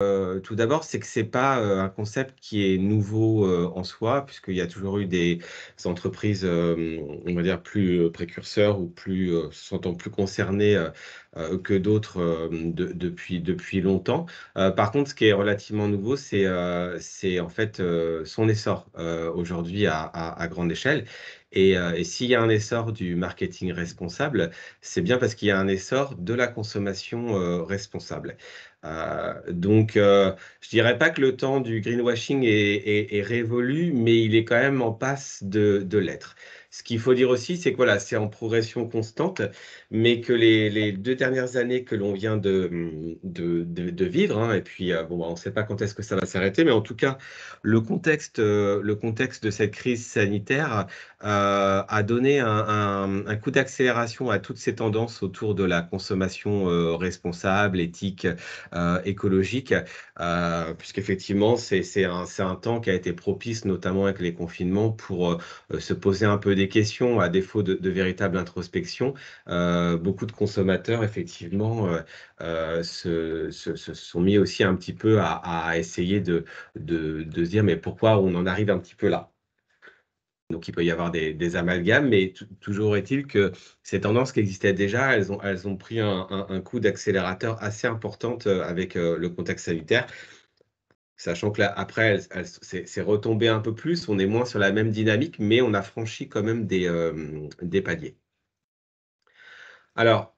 Tout d'abord, c'est que c'est pas, un concept qui est nouveau, en soi, puisqu'il y a toujours eu des entreprises, on va dire plus, précurseurs ou plus, se sentant plus concernées, que d'autres, depuis longtemps. Par contre, ce qui est relativement nouveau, c'est en fait, son essor, aujourd'hui à grande échelle et s'il y a un essor du marketing responsable, c'est bien parce qu'il y a un essor de la consommation, responsable. Je dirais pas que le temps du greenwashing est révolu, mais il est quand même en passe de l'être. Ce qu'il faut dire aussi, c'est que voilà, c'est en progression constante, mais que les 2 dernières années que l'on vient de vivre, hein, et puis, bon, bah, on ne sait pas quand est-ce que ça va s'arrêter, mais en tout cas, le contexte de cette crise sanitaire, a donné un coup d'accélération à toutes ces tendances autour de la consommation, responsable, éthique, écologique, puisqu'effectivement, c'est un temps qui a été propice, notamment avec les confinements, pour se poser un peu des questions, à défaut de véritable introspection. Beaucoup de consommateurs, effectivement, se sont mis aussi un petit peu à essayer de se dire, mais pourquoi on en arrive un petit peu là? Donc il peut y avoir des amalgames, mais toujours est-il que ces tendances qui existaient déjà, elles ont pris un coup d'accélérateur assez importante, avec, le contexte sanitaire. Sachant que là, après, c'est retombé un peu plus, on est moins sur la même dynamique, mais on a franchi quand même des paliers. Alors,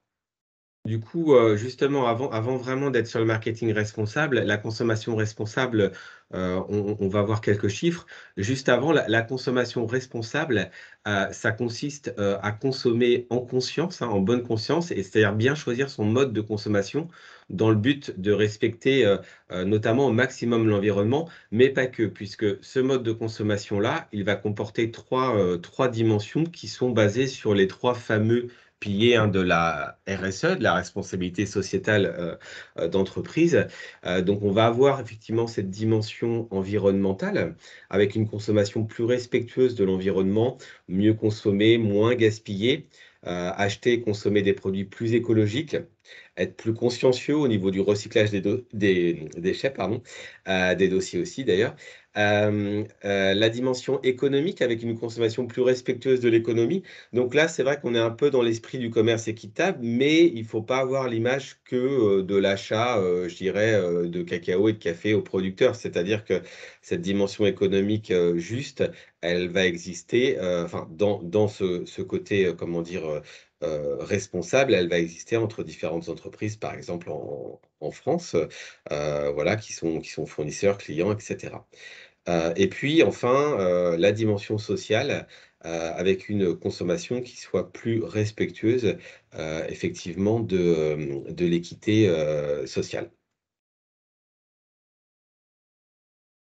du coup, justement, avant vraiment d'être sur le marketing responsable, la consommation responsable, on va voir quelques chiffres. Juste avant, la consommation responsable, ça consiste, à consommer en conscience, hein, en bonne conscience et c'est-à-dire bien choisir son mode de consommation dans le but de respecter, notamment au maximum l'environnement, mais pas que, puisque ce mode de consommation-là, il va comporter 3 dimensions qui sont basées sur les 3 fameux pilier, hein, de la RSE, de la responsabilité sociétale, d'entreprise. Donc on va avoir effectivement cette dimension environnementale, avec une consommation plus respectueuse de l'environnement, mieux consommer, moins gaspiller, acheter et consommer des produits plus écologiques, être plus consciencieux au niveau du recyclage des déchets, pardon, des dossiers aussi d'ailleurs. La dimension économique avec une consommation plus respectueuse de l'économie. Donc là, c'est vrai qu'on est un peu dans l'esprit du commerce équitable, mais il faut pas avoir l'image que, de l'achat, je dirais, de cacao et de café aux producteurs. C'est-à-dire que cette dimension économique, juste, elle va exister, enfin dans ce côté, comment dire, responsable, elle va exister entre différentes entreprises, par exemple en France, voilà, qui sont fournisseurs, clients et cetera. Et puis enfin, la dimension sociale, avec une consommation qui soit plus respectueuse, effectivement de l'équité, sociale.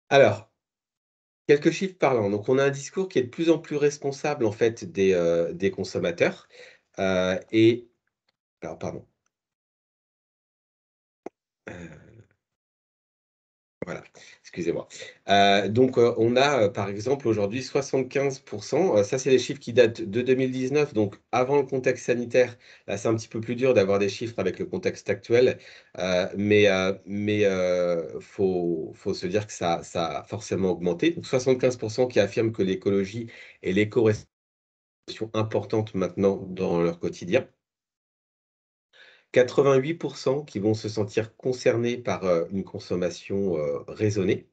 Alors, quelques chiffres parlants. Donc on a un discours qui est de plus en plus responsable en fait des consommateurs, et alors pardon, heu voilà, excusez-moi. On a, par exemple, aujourd'hui 75 ça c'est des chiffres qui datent de 2019, donc avant le contexte sanitaire. Là, c'est un petit peu plus dur d'avoir des chiffres avec le contexte actuel, faut se dire que ça a forcément augmenté. Donc 75 qui affirment que l'écologie et l'éco sont importantes maintenant dans leur quotidien. 88 qui vont se sentir concernés par, une consommation, raisonnée.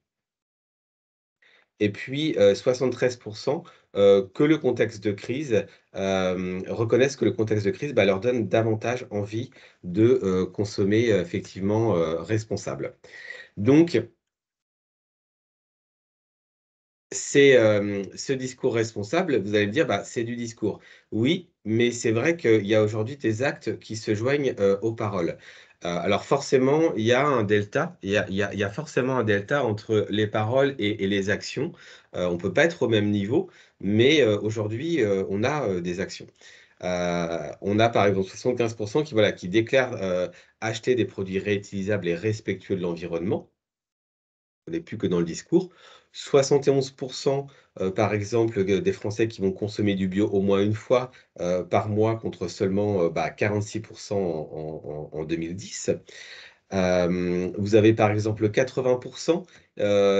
Et puis, 73 que le contexte de crise, reconnaissent que le contexte de crise, bah, leur donne davantage envie de, consommer, effectivement, responsable. Donc ce discours responsable, vous allez me dire: «Bah, c'est du discours». Oui, mais c'est vrai qu'il y a aujourd'hui des actes qui se joignent, aux paroles. Alors forcément, il y a un delta, il y a forcément un delta entre les paroles et les actions. On peut pas être au même niveau, mais aujourd'hui, on a, des actions. On a par exemple 75 qui, voilà, qui déclarent, acheter des produits réutilisables et respectueux de l'environnement. On n'est plus que dans le discours. 71 par exemple, des Français qui vont consommer du bio au moins une fois, par mois contre seulement, 46 en 2010. Vous avez par exemple 80%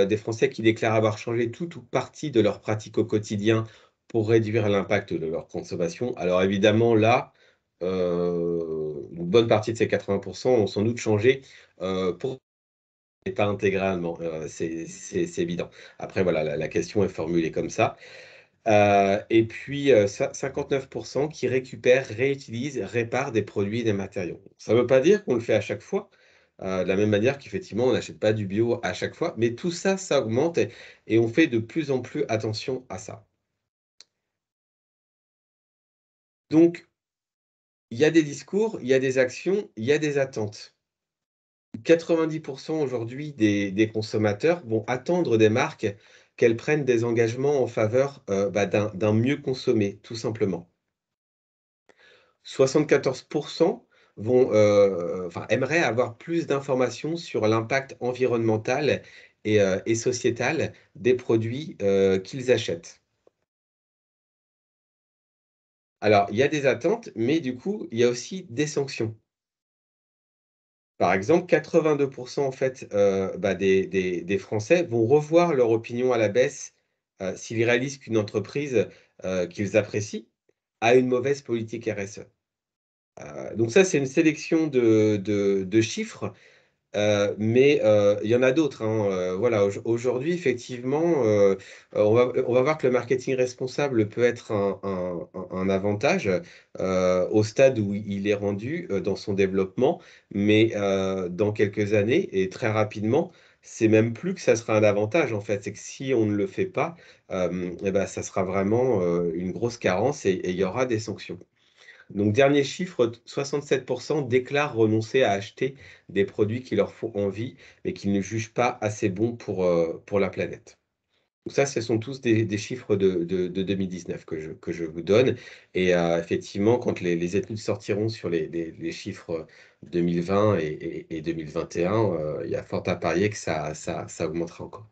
des Français qui déclarent avoir changé tout ou partie de leurs pratiques au quotidien pour réduire l'impact de leur consommation. Alors évidemment là, une bonne partie de ces 80% ont sans doute changé, pour et pas intégralement, c'est évident. Après voilà, la question est formulée comme ça. Et puis, 59% qui récupèrent, réutilisent, réparent des produits et des matériaux. Ça ne veut pas dire qu'on le fait à chaque fois, de la même manière qu'effectivement on n'achète pas du bio à chaque fois, mais tout ça, ça augmente et on fait de plus en plus attention à ça. Donc il y a des discours, il y a des actions, il y a des attentes. 90% aujourd'hui des consommateurs vont attendre des marques qu'elles prennent des engagements en faveur, d'un mieux consommer, tout simplement. 74% aimeraient avoir plus d'informations sur l'impact environnemental et sociétal des produits, qu'ils achètent. Alors, il y a des attentes, mais du coup, il y a aussi des sanctions. Par exemple, 82% en fait, des Français vont revoir leur opinion à la baisse, s'ils réalisent qu'une entreprise, qu'ils apprécient a une mauvaise politique RSE. Donc ça, c'est une sélection de chiffres, mais il y en a d'autres, hein, voilà, aujourd'hui, effectivement, on va voir que le marketing responsable peut être un avantage, au stade où il est rendu, dans son développement. Mais dans quelques années et très rapidement, c'est même plus que ça sera un avantage, en fait. C'est que si on ne le fait pas, et bah, ça sera vraiment, une grosse carence et il y aura des sanctions. Donc dernier chiffre, 67% déclarent renoncer à acheter des produits qui leur font envie, mais qu'ils ne jugent pas assez bons pour la planète. Donc ça, ce sont tous des chiffres de 2019 que je vous donne et effectivement, quand les études sortiront sur les chiffres 2020 et 2021, il y a fort à parier que ça augmentera encore.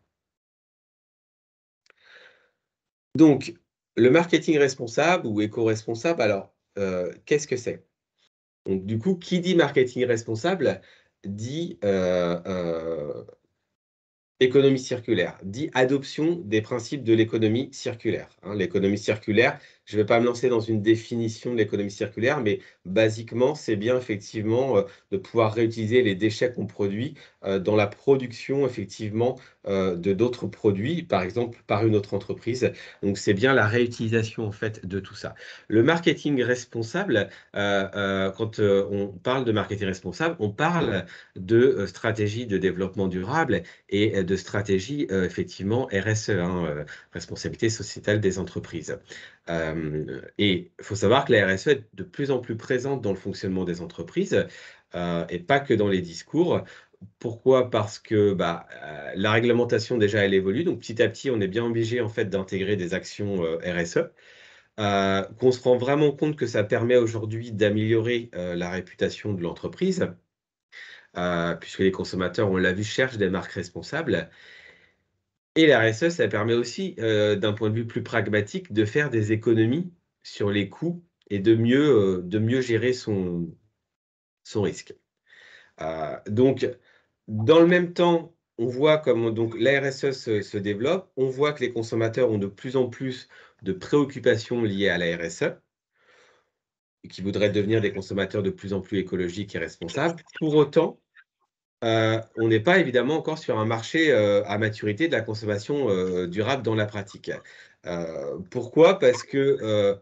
Donc le marketing responsable ou éco-responsable, alors, qu'est-ce que c'est? Donc du coup, qui dit marketing responsable dit, économie circulaire, dit adoption des principes de l'économie circulaire, hein. L'économie circulaire, je ne vais pas me lancer dans une définition de l'économie circulaire, mais basiquement, c'est bien effectivement, de pouvoir réutiliser les déchets qu'on produit, dans la production effectivement, de d'autres produits, par exemple par une autre entreprise. Donc c'est bien la réutilisation en fait de tout ça. Le marketing responsable, quand, on parle de marketing responsable, on parle de, stratégie de développement durable et de stratégie, effectivement RSE, hein, responsabilité sociétale des entreprises. Et il faut savoir que la RSE est de plus en plus présente dans le fonctionnement des entreprises, et pas que dans les discours. Pourquoi? Parce que, la réglementation déjà elle évolue, donc petit à petit on est bien obligé en fait d'intégrer des actions, RSE. Qu'on se rend vraiment compte que ça permet aujourd'hui d'améliorer, la réputation de l'entreprise, puisque les consommateurs, on l'a vu, cherchent des marques responsables. Et la RSE, ça permet aussi, d'un point de vue plus pragmatique, de faire des économies sur les coûts et de mieux gérer son risque. Donc dans le même temps, on voit comment donc la RSE se développe. On voit que les consommateurs ont de plus en plus de préoccupations liées à la RSE et qui voudraient devenir des consommateurs de plus en plus écologiques et responsables. Pour autant, on n'est pas évidemment encore sur un marché, à maturité de la consommation, durable dans la pratique. Pourquoi? Parce que,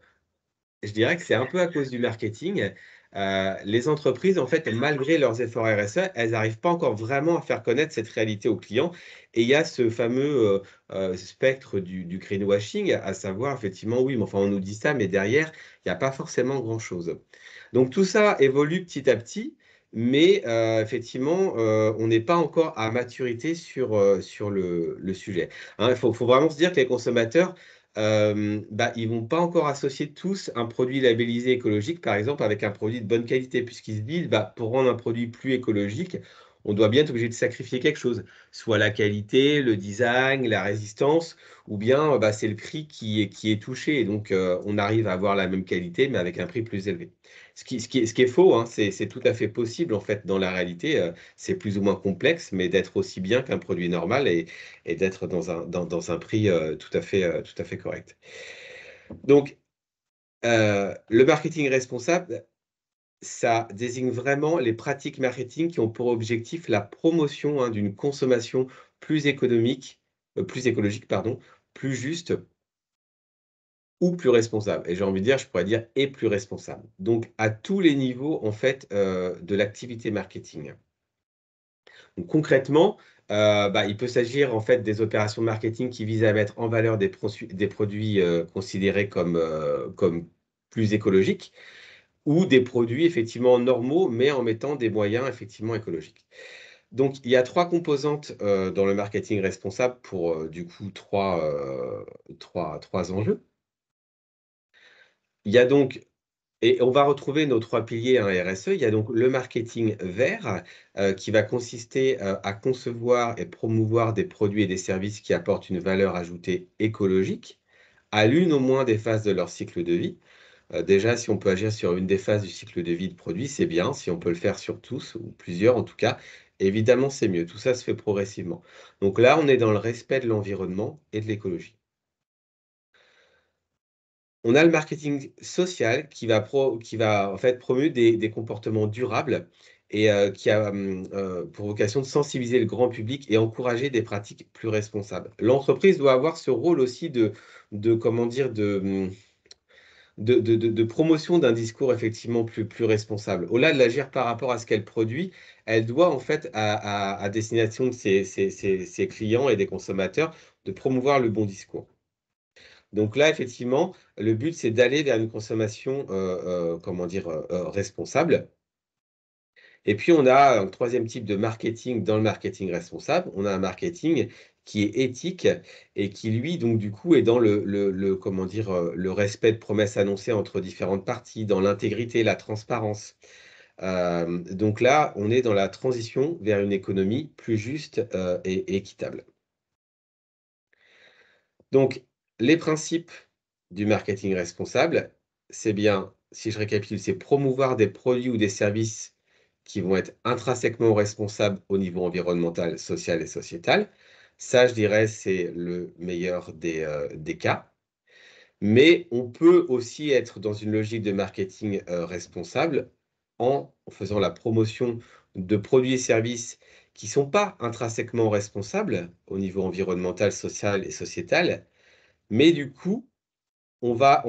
je dirais que c'est un peu à cause du marketing. Les entreprises, en fait, malgré leurs efforts RSE, elles n'arrivent pas encore vraiment à faire connaître cette réalité aux clients et il y a ce fameux, spectre du greenwashing, à savoir effectivement, oui, mais enfin, on nous dit ça, mais derrière, il y a pas forcément grand-chose. Donc tout ça évolue petit à petit, mais effectivement, on n'est pas encore à maturité sur le sujet, hein. Il faut vraiment se dire que les consommateurs, ils vont pas encore associer tous un produit labellisé écologique, par exemple, avec un produit de bonne qualité, puisqu'ils se disent: «Pour rendre un produit plus écologique, on doit bien être obligé de sacrifier quelque chose, soit la qualité, le design, la résistance, ou bien bah, c'est le prix qui est touché. Et donc, on arrive à avoir la même qualité, mais avec un prix plus élevé. Ce qui est faux, hein, c'est tout à fait possible en fait dans la réalité. C'est plus ou moins complexe, mais d'être aussi bien qu'un produit normal et d'être dans un prix tout à fait correct. Donc, le marketing responsable, ça désigne vraiment les pratiques marketing qui ont pour objectif la promotion, hein, d'une consommation plus économique, plus écologique, pardon, plus juste ou plus responsable. Et j'ai envie de dire, je pourrais dire et plus responsable. Donc à tous les niveaux, en fait, de l'activité marketing. Donc concrètement, bah, il peut s'agir, en fait, des opérations marketing qui visent à mettre en valeur des produits, considérés comme plus écologiques. Ou des produits effectivement normaux, mais en mettant des moyens effectivement écologiques. Donc il y a 3 composantes, dans le marketing responsable pour, du coup 3 enjeux. Il y a donc et on va retrouver nos 3 piliers, hein, RSE. Il y a donc le marketing vert, qui va consister, à concevoir et promouvoir des produits et des services qui apportent une valeur ajoutée écologique, à l'une au moins des phases de leur cycle de vie. Déjà, si on peut agir sur une des phases du cycle de vie de produit, c'est bien. Si on peut le faire sur tous ou plusieurs en tout cas, évidemment, c'est mieux. Tout ça se fait progressivement. Donc là, on est dans le respect de l'environnement et de l'écologie. On a le marketing social qui va en fait promouvoir des comportements durables et qui a, pour vocation de sensibiliser le grand public et encourager des pratiques plus responsables. L'entreprise doit avoir ce rôle aussi de comment dire? De promotion d'un discours effectivement plus responsable. Au-delà de l'agir par rapport à ce qu'elle produit, elle doit en fait à destination de ses clients et des consommateurs, de promouvoir le bon discours. Donc là, effectivement, le but, c'est d'aller vers une consommation, comment dire? Responsable. Et puis on a un 3e type de marketing dans le marketing responsable. On a un marketing qui est éthique et qui lui, donc du coup, est dans le comment dire? Le respect de promesses annoncées entre différentes parties, dans l'intégrité, la transparence. Donc là, on est dans la transition vers une économie plus juste, et équitable. Donc les principes du marketing responsable, c'est bien, si je récapitule, c'est promouvoir des produits ou des services qui vont être intrinsèquement responsables au niveau environnemental, social et sociétal. Ça, je dirais, c'est le meilleur des cas. Mais on peut aussi être dans une logique de marketing, responsable en faisant la promotion de produits et services qui ne sont pas intrinsèquement responsables au niveau environnemental, social et sociétal, mais du coup, on va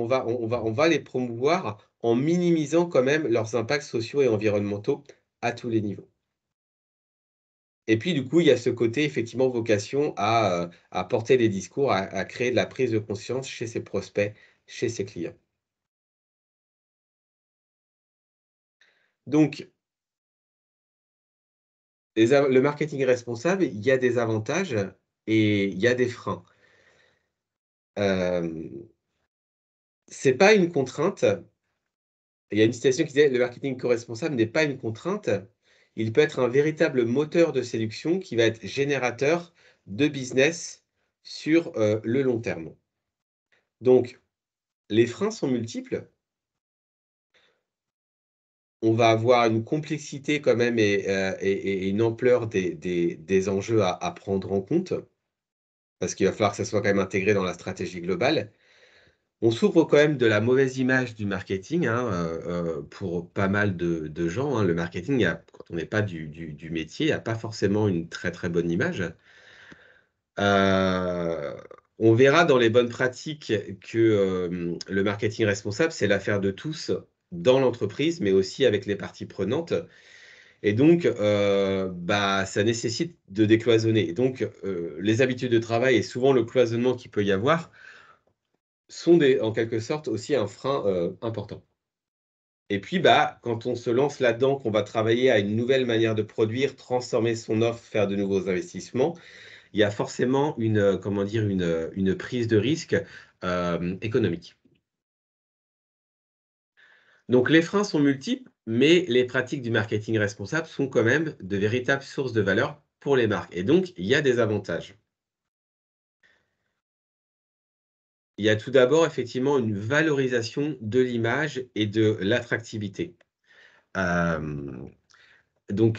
les promouvoir en minimisant quand même leurs impacts sociaux et environnementaux à tous les niveaux. Et puis du coup, il y a ce côté effectivement vocation à porter des discours, à créer de la prise de conscience chez ses prospects, chez ses clients. Donc le marketing responsable, il y a des avantages et il y a des freins. Hem, c'est pas une contrainte. Il y a une citation qui disait: «Le marketing co-responsable n'est pas une contrainte, il peut être un véritable moteur de séduction qui va être générateur de business sur, le long terme». Donc les freins sont multiples. On va avoir une complexité quand même et une ampleur des enjeux à prendre en compte, parce qu'il va falloir que ça soit quand même intégré dans la stratégie globale. On souffre quand même de la mauvaise image du marketing, hein, pour pas mal de gens, hein. Le marketing, quand on n'est pas du métier, il y a pas forcément une très, très bonne image. Heu, on verra dans les bonnes pratiques que, le marketing responsable, c'est l'affaire de tous dans l'entreprise, mais aussi avec les parties prenantes et donc bah, ça nécessite de décloisonner et donc les habitudes de travail et souvent le cloisonnement qu'il peut y avoir sont en quelque sorte aussi un frein, important. Et puis, bah, quand on se lance là-dedans, qu'on va travailler à une nouvelle manière de produire, transformer son offre, faire de nouveaux investissements, il y a forcément comment dire? Une prise de risque, économique. Donc les freins sont multiples, mais les pratiques du marketing responsable sont quand même de véritables sources de valeur pour les marques et donc il y a des avantages. Il y a tout d'abord effectivement une valorisation de l'image et de l'attractivité. Hem tout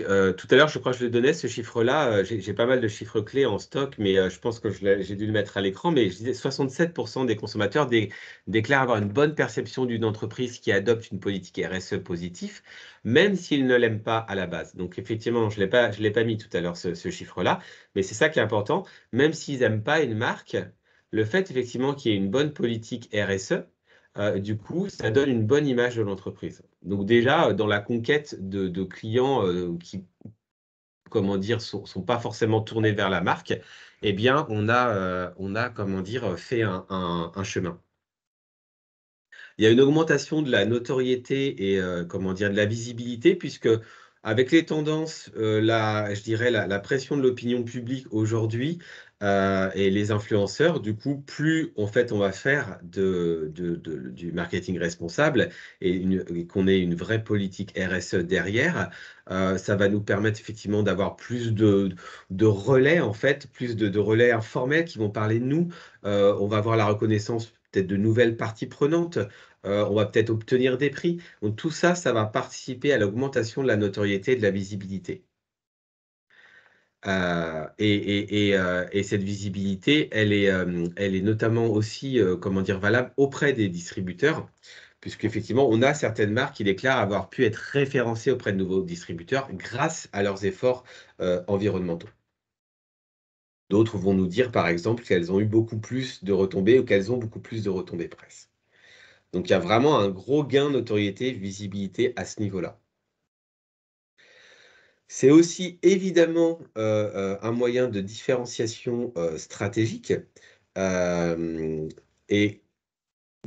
à l'heure, je crois que je le donnais ce chiffre-là, j'ai pas mal de chiffres clés en stock, mais je pense que j'ai dû le mettre à l'écran, mais je disais 67 des consommateurs déclarent avoir une bonne perception d'une entreprise qui adopte une politique RSE positive, même s'ils ne l'aiment pas à la base. Donc effectivement, je l'ai pas mis tout à l'heure ce chiffre-là, mais c'est ça qui est important. Même s'ils n'aiment pas une marque, le fait effectivement qu'il y ait une bonne politique RSE, du coup, ça donne une bonne image de l'entreprise. Donc déjà, dans la conquête de clients, qui, comment dire, sont pas forcément tournés vers la marque, eh bien, on a, comment dire, fait un chemin. Il y a une augmentation de la notoriété et comment dire? De la visibilité puisque avec les tendances, je dirais la pression de l'opinion publique aujourd'hui, et les influenceurs, du coup, plus en fait on va faire du marketing responsable et qu'on ait une vraie politique RSE derrière, ça va nous permettre effectivement d'avoir plus de relais en fait, plus de relais informels qui vont parler de nous. On va avoir la reconnaissance peut-être de nouvelles parties prenantes. On va peut-être obtenir des prix. Donc tout ça, ça va participer à l'augmentation de la notoriété et de la visibilité. Et cette visibilité, elle est notamment aussi, comment dire? Valable auprès des distributeurs, puisqu'effectivement, on a certaines marques qui déclarent avoir pu être référencées auprès de nouveaux distributeurs grâce à leurs efforts, environnementaux. D'autres vont nous dire, par exemple, qu'elles ont eu beaucoup plus de retombées ou qu'elles ont beaucoup plus de retombées presse. Donc il y a vraiment un gros gain de notoriété, visibilité à ce niveau-là. C'est aussi évidemment, un moyen de différenciation, stratégique, hem et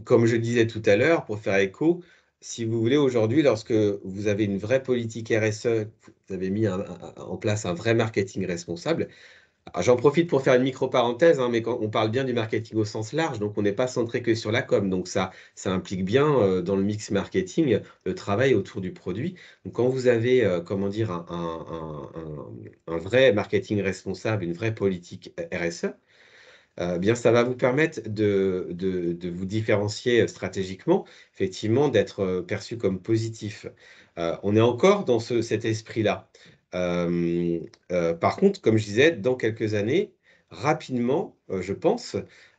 comme je disais tout à l'heure, pour faire écho, si vous voulez aujourd'hui, lorsque vous avez une vraie politique RSE, vous avez mis en place un vrai marketing responsable. Alors j'en profite pour faire une micro parenthèse, hein, mais quand on parle bien du marketing au sens large, donc on n'est pas centré que sur la com. Donc ça implique bien, dans le mix marketing, le travail autour du produit. Donc quand vous avez, comment dire? Un vrai marketing responsable, une vraie politique RSE, bien ça va vous permettre de vous différencier, stratégiquement, effectivement d'être, perçu comme positif. On est encore dans cet esprit-là. Hem, Par contre, comme je disais, dans quelques années, rapidement, je pense,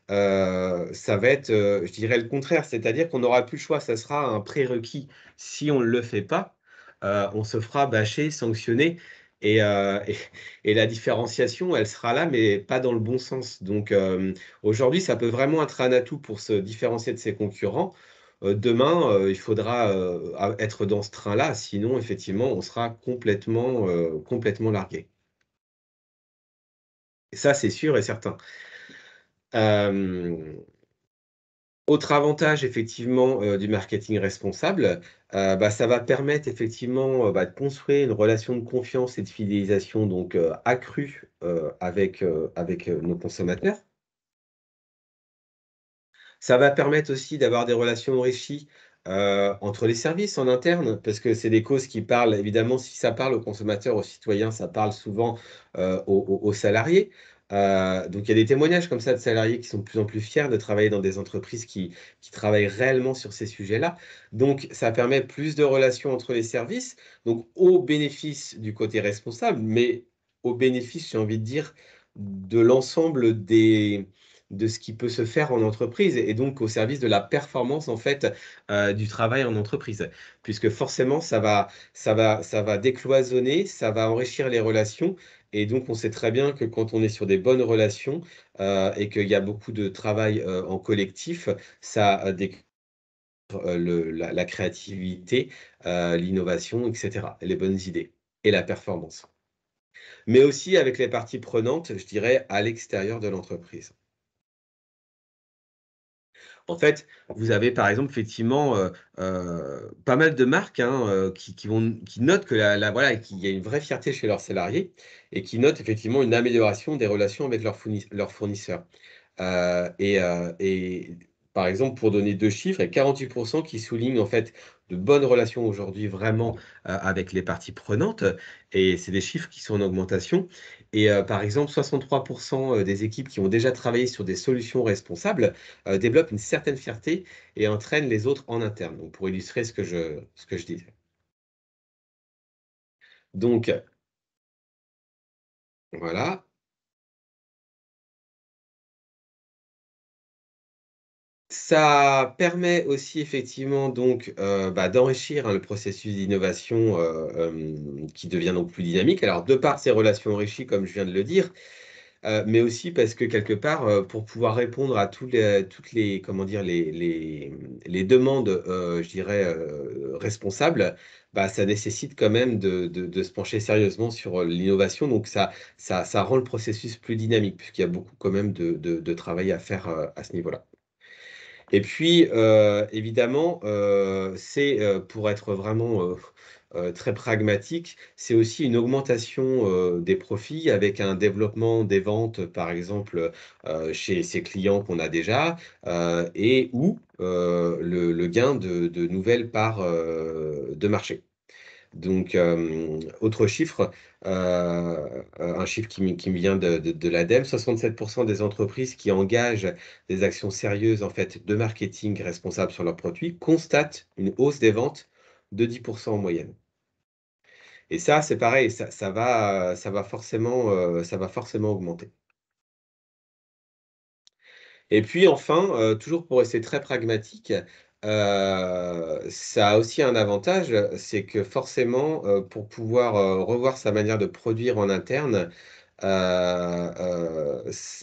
ça va être, je dirais le contraire. C'est-à-dire qu'on n'aura plus le choix, ça sera un prérequis. Si on ne le fait pas, on se fera bâcher, sanctionner et heu et la différenciation, elle sera là, mais pas dans le bon sens. Donc, aujourd'hui, ça peut vraiment être un atout pour se différencier de ses concurrents. Demain, il faudra, être dans ce train-là, sinon effectivement, on sera complètement largué. Et ça, c'est sûr et certain. Hem, Autre avantage effectivement, du marketing responsable, ça va permettre effectivement, de construire une relation de confiance et de fidélisation donc, accrue, avec nos consommateurs. Ça va permettre aussi d'avoir des relations enrichies, entre les services en interne, parce que c'est des causes qui parlent évidemment, si ça parle aux consommateurs, aux citoyens, ça parle souvent, aux salariés. Donc il y a des témoignages comme ça de salariés qui sont de plus en plus fiers de travailler dans des entreprises qui travaillent réellement sur ces sujets-là. Donc ça permet plus de relations entre les services, donc au bénéfice du côté responsable, mais au bénéfice, j'ai envie de dire, de l'ensemble de ce qui peut se faire en entreprise et donc au service de la performance en fait, du travail en entreprise. Puisque forcément ça va décloisonner, ça va enrichir les relations et donc on sait très bien que quand on est sur des bonnes relations, et qu'il y a beaucoup de travail, en collectif, ça, déclenche, la créativité, l'innovation et cetera, les bonnes idées et la performance. Mais aussi avec les parties prenantes, je dirais à l'extérieur de l'entreprise. En fait, vous avez par exemple effectivement, pas mal de marques, hein, qui notent que voilà, qu'il y a une vraie fierté chez leurs salariés et qui notent effectivement une amélioration des relations avec leurs fournisseurs. Et par exemple, pour donner 2 chiffres, il y a 48 qui soulignent en fait de bonnes relations aujourd'hui vraiment avec les parties prenantes et c'est des chiffres qui sont en augmentation et par exemple 63% des équipes qui ont déjà travaillé sur des solutions responsables, développent une certaine fierté et entraînent les autres en interne. Donc pour illustrer ce que je disais. Donc voilà. Ça permet aussi effectivement donc, d'enrichir, hein, le processus d'innovation, qui devient donc plus dynamique. Alors de par ces relations enrichies comme je viens de le dire, mais aussi parce que quelque part, pour pouvoir répondre à toutes les comment dire? Les demandes, je dirais, responsables, ça nécessite quand même de se pencher sérieusement sur, l'innovation donc ça rend le processus plus dynamique puisqu'il y a beaucoup quand même de travail à faire, à ce niveau-là. Et puis, évidemment, c'est, pour être vraiment, très pragmatique, c'est aussi une augmentation, des profits avec un développement des ventes, par exemple, chez ces clients qu'on a déjà, et ou, le gain de nouvelles parts, de marché. Donc, autre chiffre, un chiffre qui me vient de l'ADEME, 67 des entreprises qui engagent des actions sérieuses, en fait, de marketing responsable sur leurs produits constatent une hausse des ventes de 10 en moyenne. Et ça, c'est pareil, ça va forcément augmenter. Et puis enfin, toujours pour rester très pragmatique, ça a aussi un avantage, c'est que forcément, pour pouvoir, revoir sa manière de produire en interne,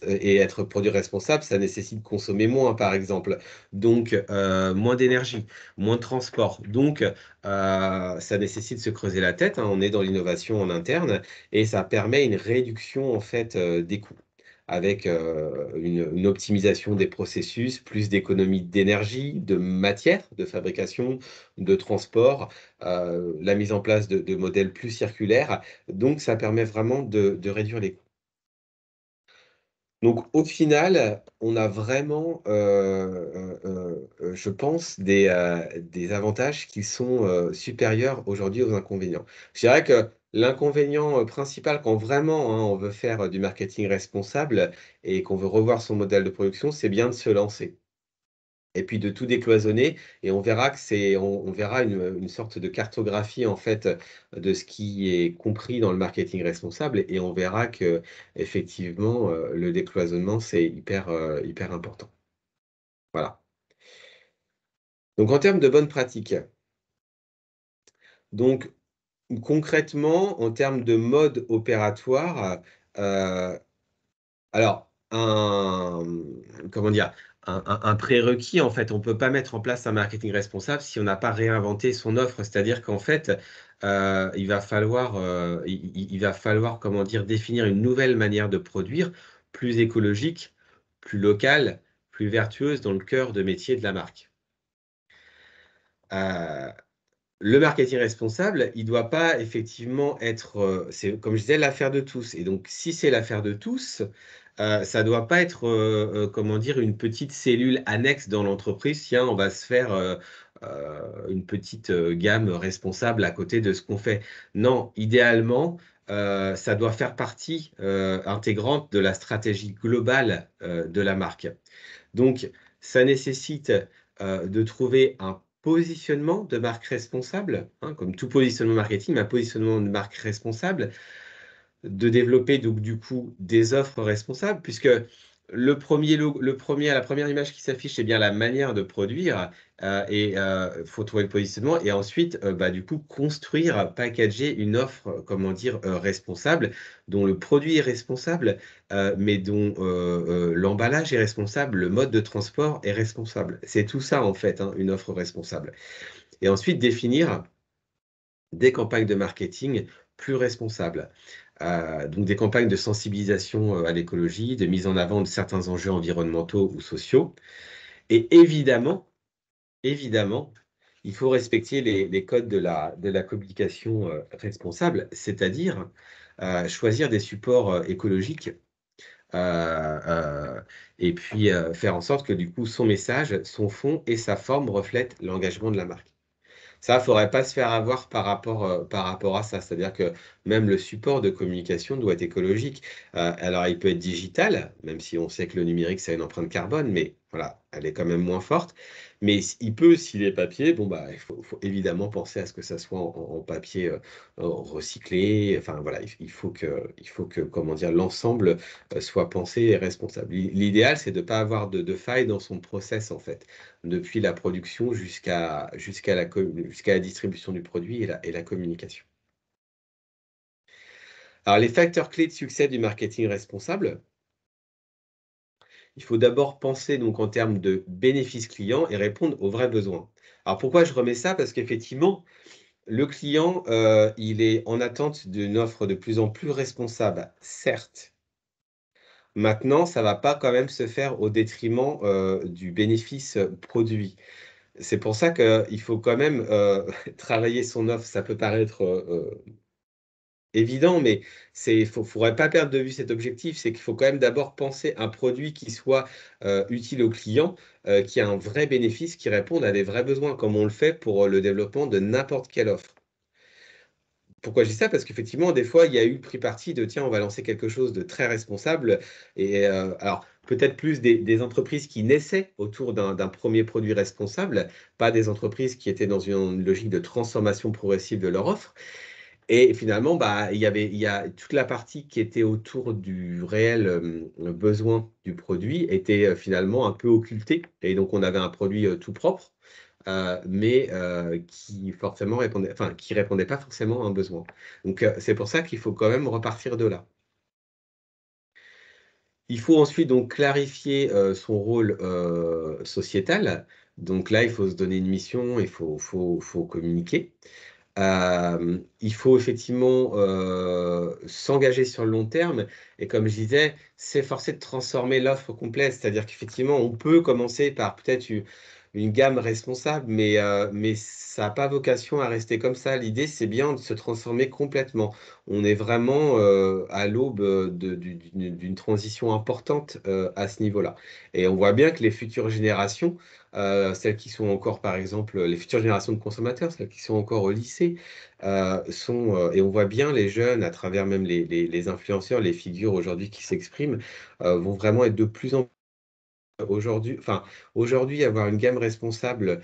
et être produit responsable, ça nécessite de consommer moins, par exemple. Donc, moins d'énergie, moins de transport. Donc, ça nécessite de se creuser la tête, hein. On est dans l'innovation en interne et ça permet une réduction, en fait, des coûts avec, une optimisation des processus, plus d'économie d'énergie, de matière, de fabrication, de transport, la mise en place de modèles plus circulaires. Donc ça permet vraiment de réduire les coûts. Donc au final, on a vraiment, je pense des avantages qui sont, supérieurs aujourd'hui aux inconvénients. Je dirais que l'inconvénient, principal quand vraiment, hein, on veut faire, du marketing responsable et qu'on veut revoir son modèle de production, c'est bien de se lancer. Et puis de tout décloisonner et on verra que on verra une sorte de cartographie en fait, de ce qui est compris dans le marketing responsable et on verra qu'effectivement, le décloisonnement c'est hyper important. Voilà. Donc en termes de bonnes pratiques, donc concrètement, en termes de mode opératoire, alors, comment dire? Un prérequis, en fait, on peut pas mettre en place un marketing responsable si on n'a pas réinventé son offre. C'est-à-dire qu'en fait, il va falloir, comment dire? Définir une nouvelle manière de produire, plus écologique, plus locale, plus vertueuse dans le cœur de métier de la marque. Heu, le marketing responsable, il doit pas effectivement être, c'est comme je disais, l'affaire de tous et donc si c'est l'affaire de tous, ça doit pas être, comment dire? Une petite cellule annexe dans l'entreprise. Tiens, on va se faire, une petite, gamme responsable à côté de ce qu'on fait. Non, idéalement, ça doit faire partie, intégrante de la stratégie globale, de la marque. Donc ça nécessite, de trouver un positionnement de marque responsable, hein, comme tout positionnement marketing, mais un positionnement de marque responsable, de développer donc du coup des offres responsables puisque la première image qui s'affiche, c'est bien la manière de produire, et faut trouver le positionnement et ensuite, du coup construire, packager une offre, comment dire? Responsable, dont le produit est responsable, mais dont, l'emballage est responsable, le mode de transport est responsable. C'est tout ça en fait, hein, une offre responsable et ensuite définir des campagnes de marketing plus responsables. Donc des campagnes de sensibilisation, à l'écologie, de mise en avant de certains enjeux environnementaux ou sociaux et évidemment, il faut respecter les codes de la communication, responsable, c'est-à-dire, choisir des supports, écologiques, heu et puis, faire en sorte que du coup son message, son fond et sa forme reflètent l'engagement de la marque. Ça, faudrait pas se faire avoir par rapport à ça. C'est-à-dire que même le support de communication doit être écologique. Alors, il peut être digital, même si on sait que le numérique, ça a une empreinte carbone, mais voilà, elle est quand même moins forte. Mais il peut, s'il est papier, bon, bah, faut évidemment penser à ce que ça soit en papier recyclé. Enfin, voilà, il faut que, comment dire, l'ensemble soit pensé et responsable. L'idéal, c'est de ne pas avoir de faille dans son process, en fait, depuis la production jusqu'à la distribution du produit et la communication. Alors, les facteurs clés de succès du marketing responsable, il faut d'abord penser donc en termes de bénéfices clients et répondre aux vrais besoins. Alors, pourquoi je remets ça? Parce qu'effectivement, le client, il est en attente d'une offre de plus en plus responsable, certes. Maintenant, ça va pas quand même se faire au détriment, du bénéfice, produit. C'est pour ça qu'il faut quand même, travailler son offre. Ça peut paraître, évident, mais faudrait pas perdre de vue cet objectif. C'est qu'il faut quand même d'abord penser un produit qui soit, utile au client, qui a un vrai bénéfice, qui réponde à des vrais besoins, comme on le fait pour, le développement de n'importe quelle offre. Pourquoi je dis ça? Parce qu'effectivement, des fois, il y a eu pris parti de: «Tiens, on va lancer quelque chose de très responsable» et alors peut-être plus des entreprises qui naissaient autour d'un 1er produit responsable, pas des entreprises qui étaient dans une logique de transformation progressive de leur offre et finalement, bah, il y a toute la partie qui était autour du réel, besoin du produit était, finalement un peu occultée et donc on avait un produit, tout propre, mais qui forcément répondait enfin, qui répondait pas forcément à un besoin. Donc c'est pour ça qu'il faut quand même repartir de là. Il faut ensuite donc clarifier, son rôle, sociétal. Donc là, il faut se donner une mission, il faut communiquer. Il faut effectivement, s'engager sur le long terme et comme je disais, s'efforcer de transformer l'offre complète. C'est-à-dire qu'effectivement, on peut commencer par peut-être une gamme responsable, mais ça a pas vocation à rester comme ça. L'idée, c'est bien de se transformer complètement. On est vraiment, à l'aube, d'une transition importante, à ce niveau-là et on voit bien que les futures générations, celles qui sont encore, par exemple, les futures générations de consommateurs, celles qui sont encore au lycée, et on voit bien les jeunes à travers même les influenceurs, les figures aujourd'hui qui s'expriment, vont vraiment être de plus en enfin, aujourd'hui avoir une gamme responsable,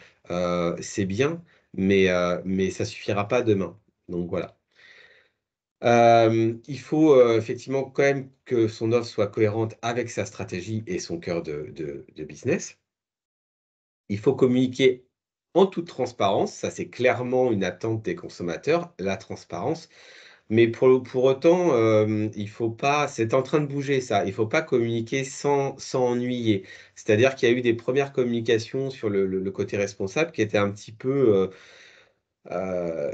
c'est bien, mais ça suffira pas demain. Donc voilà. Il faut, effectivement quand même que son offre soit cohérente avec sa stratégie et son cœur de business. Il faut communiquer en toute transparence, ça c'est clairement une attente des consommateurs, la transparence. Mais pour autant, il faut pas c'est en train de bouger ça, il faut pas communiquer sans ennuyer. C'est-à-dire qu'il y a eu des premières communications sur le côté responsable qui étaient un petit peu,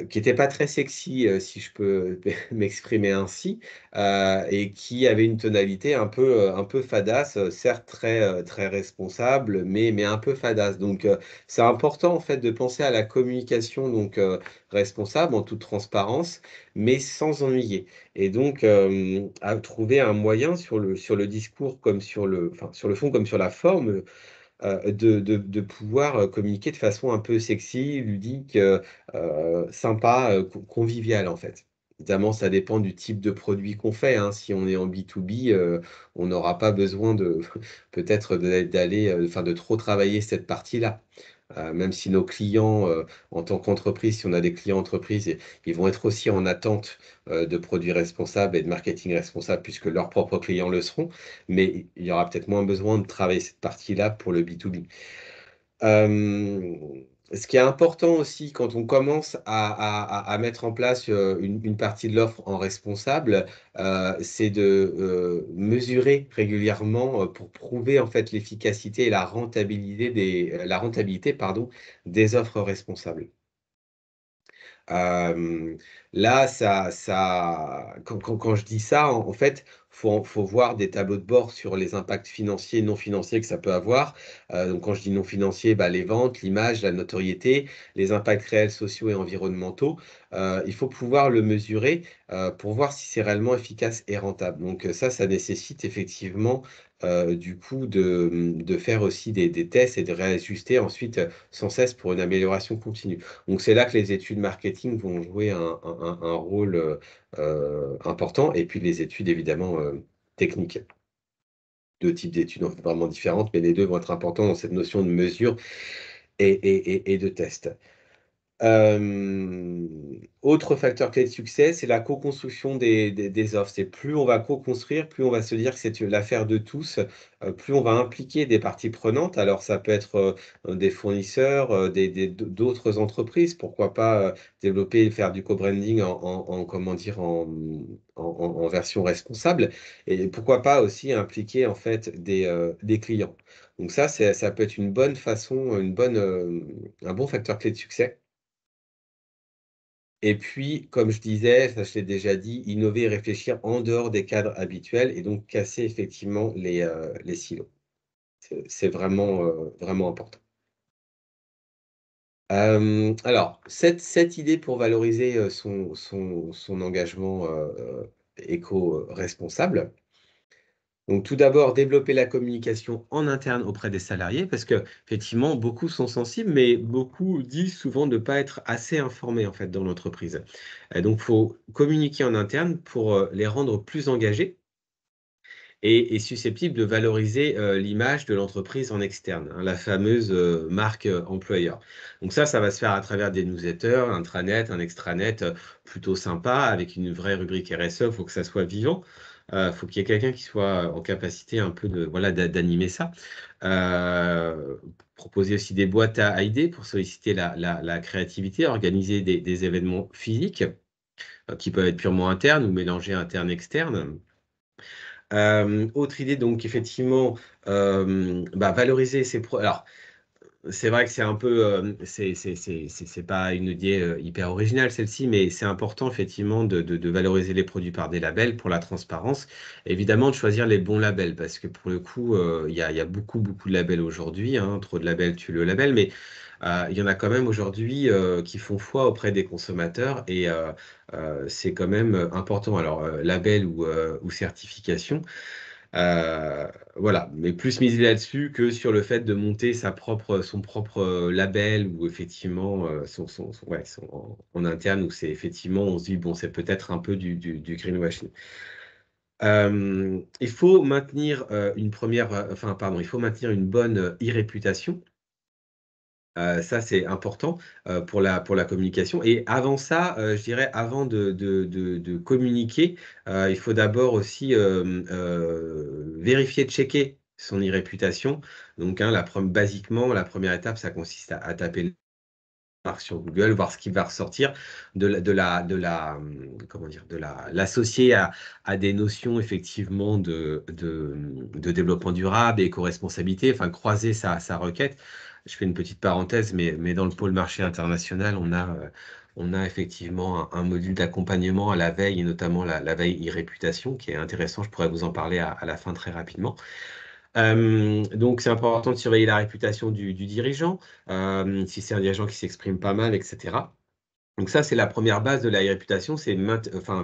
qui était pas très sexy, si je peux m'exprimer ainsi, et qui avait une tonalité un peu fadasse, certes très responsable, mais un peu fadasse. Donc, c'est important en fait de penser à la communication donc, responsable en toute transparence, mais sans ennuyer et donc, à trouver un moyen sur le discours comme sur le enfin, sur le fond comme sur la forme, de pouvoir, communiquer de façon un peu sexy, ludique, sympa, conviviale, en fait. Évidemment, ça dépend du type de produit qu'on fait, hein. Si on est en B2B, on n'aura pas besoin de peut-être d'aller, enfin, de trop travailler cette partie-là. Même si nos clients, en tant qu'entreprise, si on a des clients entreprises, ils vont être aussi en attente, de produits responsables et de marketing responsable puisque leurs propres clients le seront, mais il y aura peut-être moins besoin de travailler cette partie-là pour le B2B. Hem, Ce qui est important aussi quand on commence à mettre en place, une partie de l'offre en responsable, c'est de, mesurer régulièrement, pour prouver en fait l'efficacité et la rentabilité pardon, des offres responsables. Hem, Là, quand je dis ça, en fait, faut voir des tableaux de bord sur les impacts financiers et non financiers que ça peut avoir. Donc quand je dis non financiers, bah, les ventes, l'image, la notoriété, les impacts réels sociaux et environnementaux. Il faut pouvoir le mesurer, pour voir si c'est réellement efficace et rentable. Donc ça nécessite effectivement, du coup de faire aussi des tests et de réajuster ensuite, sans cesse pour une amélioration continue. Donc c'est là que les études marketing vont jouer un rôle, important, et puis les études évidemment, techniques. 2 types d'études vraiment différentes, mais les 2 vont être importants dans cette notion de mesure et de test. Autre facteur clé de succès, c'est la co-construction des offres. C'est plus on va co-construire, plus on va se dire que c'est l'affaire de tous, plus on va impliquer des parties prenantes. Alors ça peut être, des fournisseurs, d'autres entreprises. Pourquoi pas, développer, faire du co-branding comment dire? En version responsable, et pourquoi pas aussi impliquer en fait des clients. Donc ça peut être une bonne façon, un bon facteur clé de succès. Et puis, comme je disais, ça je l'ai déjà dit, innover et réfléchir en dehors des cadres habituels, et donc casser effectivement les silos. C'est vraiment, vraiment important. Alors, cette idée pour valoriser, son engagement, éco-responsable. Donc tout d'abord, développer la communication en interne auprès des salariés, parce qu'effectivement, beaucoup sont sensibles, mais beaucoup disent souvent ne pas être assez informés en fait dans l'entreprise. Donc faut communiquer en interne pour, les rendre plus engagés et susceptibles de valoriser, l'image de l'entreprise en externe, hein, la fameuse, marque, employeur. Donc ça va se faire à travers des newsletters, intranet, un extranet, plutôt sympa avec une vraie rubrique RSE. Il faut que ça soit vivant. Faut qu'il y ait quelqu'un qui soit en capacité un peu de voilà, d'animer ça. Heu, Proposer aussi des boîtes à idées pour solliciter la créativité, organiser des événements physiques, qui peuvent être purement internes ou mélanger interne, externe. Autre idée donc effectivement, bah, valoriser ses pro alors c'est vrai que c'est un peu, c'est pas une idée, hyper originale celle-ci, mais c'est important effectivement de valoriser les produits par des labels pour la transparence. Évidemment de choisir les bons labels parce que pour le coup, il y a beaucoup, beaucoup de labels aujourd'hui, hein. Trop de labels tue le label, mais, il y en a quand même aujourd'hui, qui font foi auprès des consommateurs, et c'est quand même, important. Alors, label ou certification. Voilà, mais plus miser là-dessus que sur le fait de monter son propre, label, ou effectivement, son en interne, où c'est effectivement on se dit: «Bon, c'est peut-être un peu du greenwashing». Il faut maintenir, il faut maintenir une bonne, e-réputation. Ça, c'est important, pour la communication, et avant ça, je dirais avant de communiquer, il faut d'abord aussi, vérifier, checker son e-réputation. Donc, hein, basiquement, la première étape, ça consiste à taper marque sur Google, voir ce qui va ressortir, comment dire? L'associer à des notions effectivement de développement durable et éco-responsabilité, enfin croiser sa requête. Je fais une petite parenthèse, mais dans le pôle marché international, on a effectivement un module d'accompagnement à la veille, et notamment la veille e-réputation, qui est intéressant. Je pourrais vous en parler à la fin très rapidement. Donc c'est important de surveiller la réputation du dirigeant, si c'est un dirigeant qui s'exprime pas mal, et cetera. Donc ça, c'est la première base de la réputation, c'est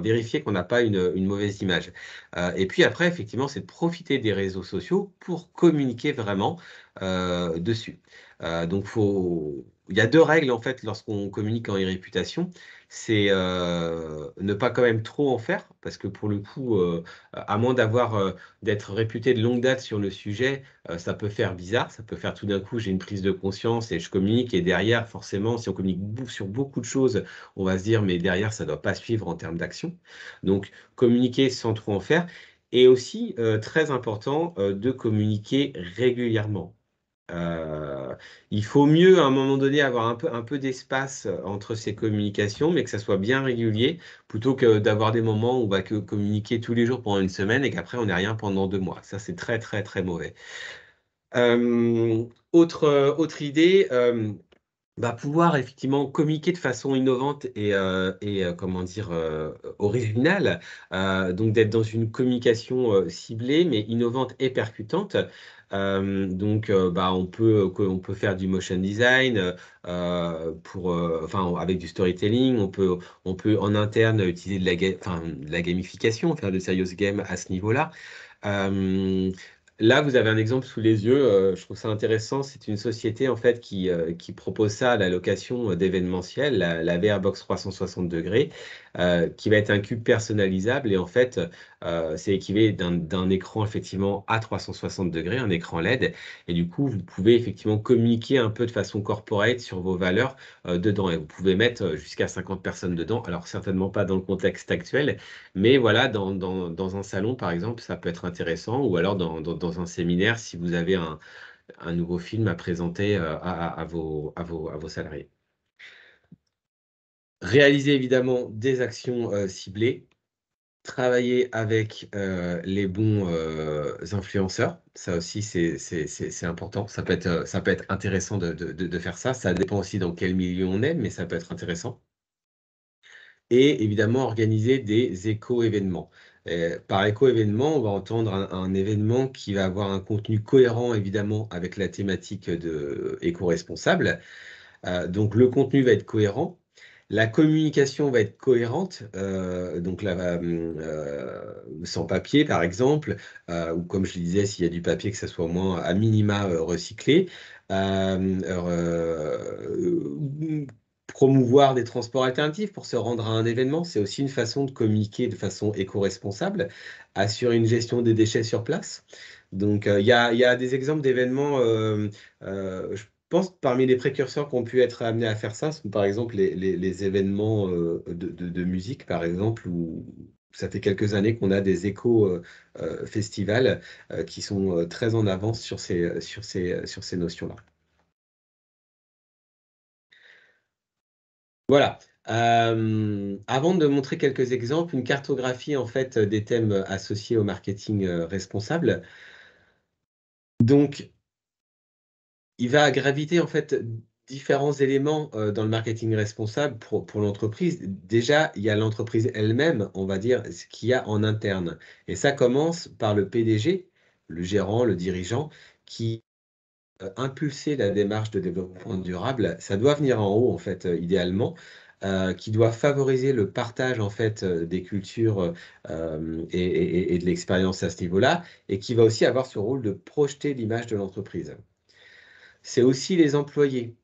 vérifier qu'on n'a pas une mauvaise image. Et puis après, effectivement, c'est de profiter des réseaux sociaux pour communiquer vraiment, dessus. Donc il y a 2 règles, en fait, lorsqu'on communique en e-réputation. C'est, ne pas quand même trop en faire, parce que pour le coup, à moins d'être réputé de longue date sur le sujet, ça peut faire bizarre. Ça peut faire tout d'un coup, j'ai une prise de conscience et je communique, et derrière, forcément, si on communique sur beaucoup de choses, on va se dire: «Mais derrière, ça doit pas suivre en termes d'action». Donc communiquer sans trop en faire, et aussi, très important, de communiquer régulièrement. Heu, il faut mieux, à un moment donné, avoir un peu d'espace, entre ces communications, mais que ça soit bien régulier, plutôt que d'avoir des moments où on va que communiquer tous les jours pendant une semaine et qu'après on ait rien pendant 2 mois. Ça, c'est très, très, très mauvais. Autre idée, pouvoir effectivement communiquer de façon innovante comment dire, originale, donc d'être dans une communication ciblée, mais innovante et percutante. On peut faire du motion design enfin, avec du storytelling. On peut en interne utiliser de la gamification, faire de serious game à ce niveau-là. Euh, Là, vous avez un exemple sous les yeux. Je trouve ça intéressant. C'est une société en fait qui propose ça à la location d'événementiel, la VRBox 360 degrés, qui va être un cube personnalisable. Et en fait, c'est équivalent d'un écran effectivement à 360 degrés, un écran LED. Et du coup, vous pouvez effectivement communiquer un peu de façon corporate sur vos valeurs dedans. Et vous pouvez mettre jusqu'à 50 personnes dedans. Alors certainement pas dans le contexte actuel, mais voilà, dans un salon, par exemple, ça peut être intéressant, ou alors dans un séminaire si vous avez un nouveau film à présenter à vos salariés. Réaliser évidemment des actions ciblées, travailler avec les bons influenceurs. Ça aussi, c'est important. Ça peut être intéressant de faire ça. Ça dépend aussi dans quel milieu on est, mais ça peut être intéressant. Et évidemment organiser des éco-événements. Par éco-événement, on va entendre un événement qui va avoir un contenu cohérent, évidemment, avec la thématique de éco-responsable. Donc le contenu va être cohérent, la communication va être cohérente, donc là, sans papier par exemple, ou comme je le disais, s'il y a du papier, que ça soit au moins à minima recyclé. Promouvoir des transports alternatifs pour se rendre à un événement, c'est aussi une façon de communiquer de façon éco-responsable, assurer une gestion des déchets sur place. Donc, il y a des exemples d'événements, je pense que parmi les précurseurs qui ont pu être amenés à faire ça, sont par exemple les événements de musique, par exemple, où ça fait quelques années qu'on a des éco-festivals qui sont très en avance sur sur ces notions-là. Voilà. Avant de montrer quelques exemples, une cartographie en fait des thèmes associés au marketing responsable. Donc, il va graviter en fait différents éléments dans le marketing responsable pour l'entreprise. Déjà, il y a l'entreprise elle-même, on va dire, ce qu'il y a en interne. Et ça commence par le PDG, le gérant, le dirigeant, qui impulser la démarche de développement durable. Ça doit venir en haut, en fait, idéalement. Qui doit favoriser le partage en fait des cultures et de l'expérience à ce niveau-là, et qui va aussi avoir ce rôle de projeter l'image de l'entreprise. C'est aussi les employés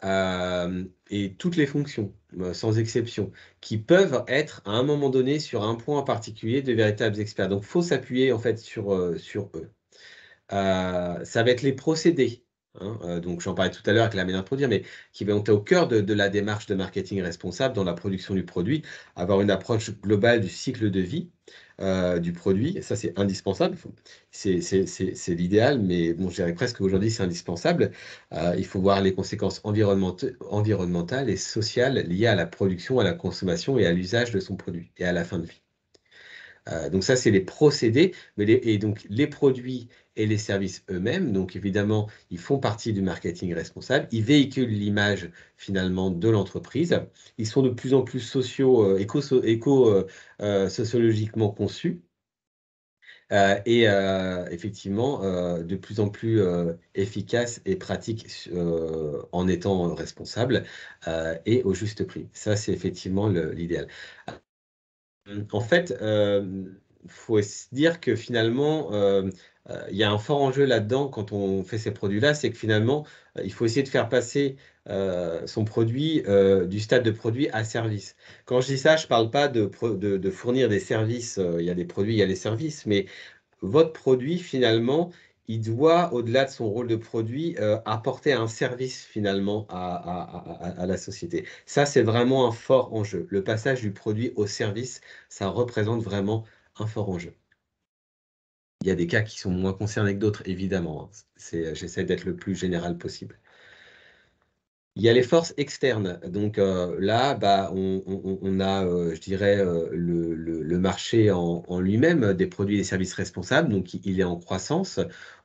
et toutes les fonctions, sans exception, qui peuvent être à un moment donné sur un point en particulier de véritables experts. Donc, il faut s'appuyer en fait sur eux. Ça va être les procédés, hein, donc j'en parlais tout à l'heure avec la manière de produire, mais qui vont être au cœur de la démarche de marketing responsable dans la production du produit, avoir une approche globale du cycle de vie du produit. Et ça, c'est indispensable. C'est l'idéal, mais bon, je dirais presque qu'aujourd'hui, c'est indispensable. Il faut voir les conséquences environnementales et sociales liées à la production, à la consommation et à l'usage de son produit et à la fin de vie. Donc ça, c'est les procédés, et donc les produits et les services eux-mêmes. Donc évidemment, ils font partie du marketing responsable. Ils véhiculent l'image finalement de l'entreprise. Ils sont de plus en plus sociologiquement conçus. Effectivement, de plus en plus efficaces et pratiques en étant responsables et au juste prix. Ça, c'est effectivement l'idéal. En fait, faut se dire que finalement, il y a un fort enjeu là-dedans quand on fait ces produits-là, c'est que finalement, il faut essayer de faire passer son produit du stade de produit à service. Quand je dis ça, je parle pas de fournir des services. Il y a des produits, il y a les services, mais votre produit, finalement, il doit, au-delà de son rôle de produit, apporter un service finalement à la société. Ça, c'est vraiment un fort enjeu. Le passage du produit au service, ça représente vraiment un fort enjeu. Il y a des cas qui sont moins concernés que d'autres, évidemment, hein. J'essaie d'être le plus général possible. Il y a les forces externes. Donc là, bah, on a, je dirais, le marché en lui-même des produits et services responsables. Donc il est en croissance.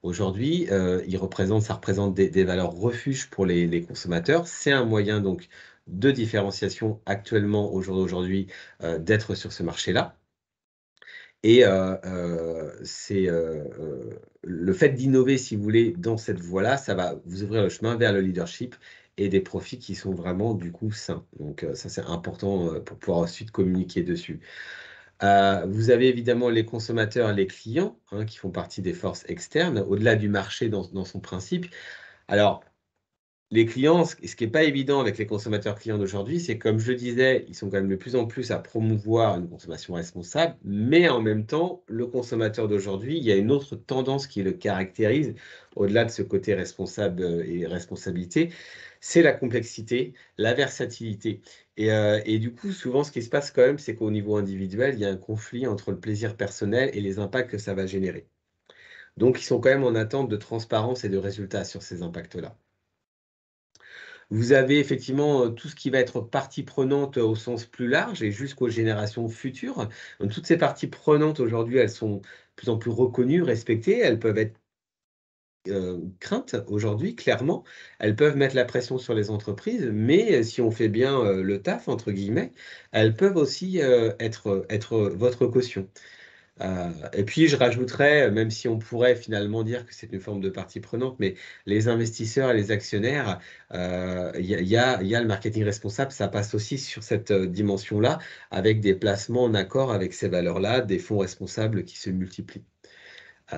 Aujourd'hui, ça représente des valeurs refuges pour les consommateurs. C'est un moyen donc de différenciation actuellement, au jour d'aujourd'hui, d'être sur ce marché-là. Et c'est, le fait d'innover, si vous voulez, dans cette voie-là, ça va vous ouvrir le chemin vers le leadership et des profits qui sont vraiment, du coup, sains. Donc ça, c'est important, pour pouvoir ensuite communiquer dessus. Vous avez évidemment les consommateurs, les clients, hein, qui font partie des forces externes, au-delà du marché dans son principe. Alors, les clients, ce qui est pas évident avec les consommateurs clients d'aujourd'hui, c'est comme je le disais, ils sont quand même de plus en plus à promouvoir une consommation responsable, mais en même temps, le consommateur d'aujourd'hui, il y a une autre tendance qui le caractérise, au-delà de ce côté responsable, et responsabilité, c'est la complexité, la versatilité et du coup, souvent, ce qui se passe quand même, c'est qu'au niveau individuel, il y a un conflit entre le plaisir personnel et les impacts que ça va générer. Donc ils sont quand même en attente de transparence et de résultats sur ces impacts-là. Vous avez effectivement, tout ce qui va être partie prenante, au sens plus large et jusqu'aux générations futures. Donc toutes ces parties prenantes aujourd'hui, elles sont de plus en plus reconnues, respectées. Elles peuvent être, craintes aujourd'hui, clairement. Elles peuvent mettre la pression sur les entreprises, mais si on fait bien, «le taf» entre guillemets, elles peuvent aussi, être votre caution. Et puis je rajouterais, même si on pourrait finalement dire que c'est une forme de partie prenante, mais les investisseurs et les actionnaires, il y a le marketing responsable, ça passe aussi sur cette, dimension-là, avec des placements en accord avec ces valeurs-là, des fonds responsables qui se multiplient. Heu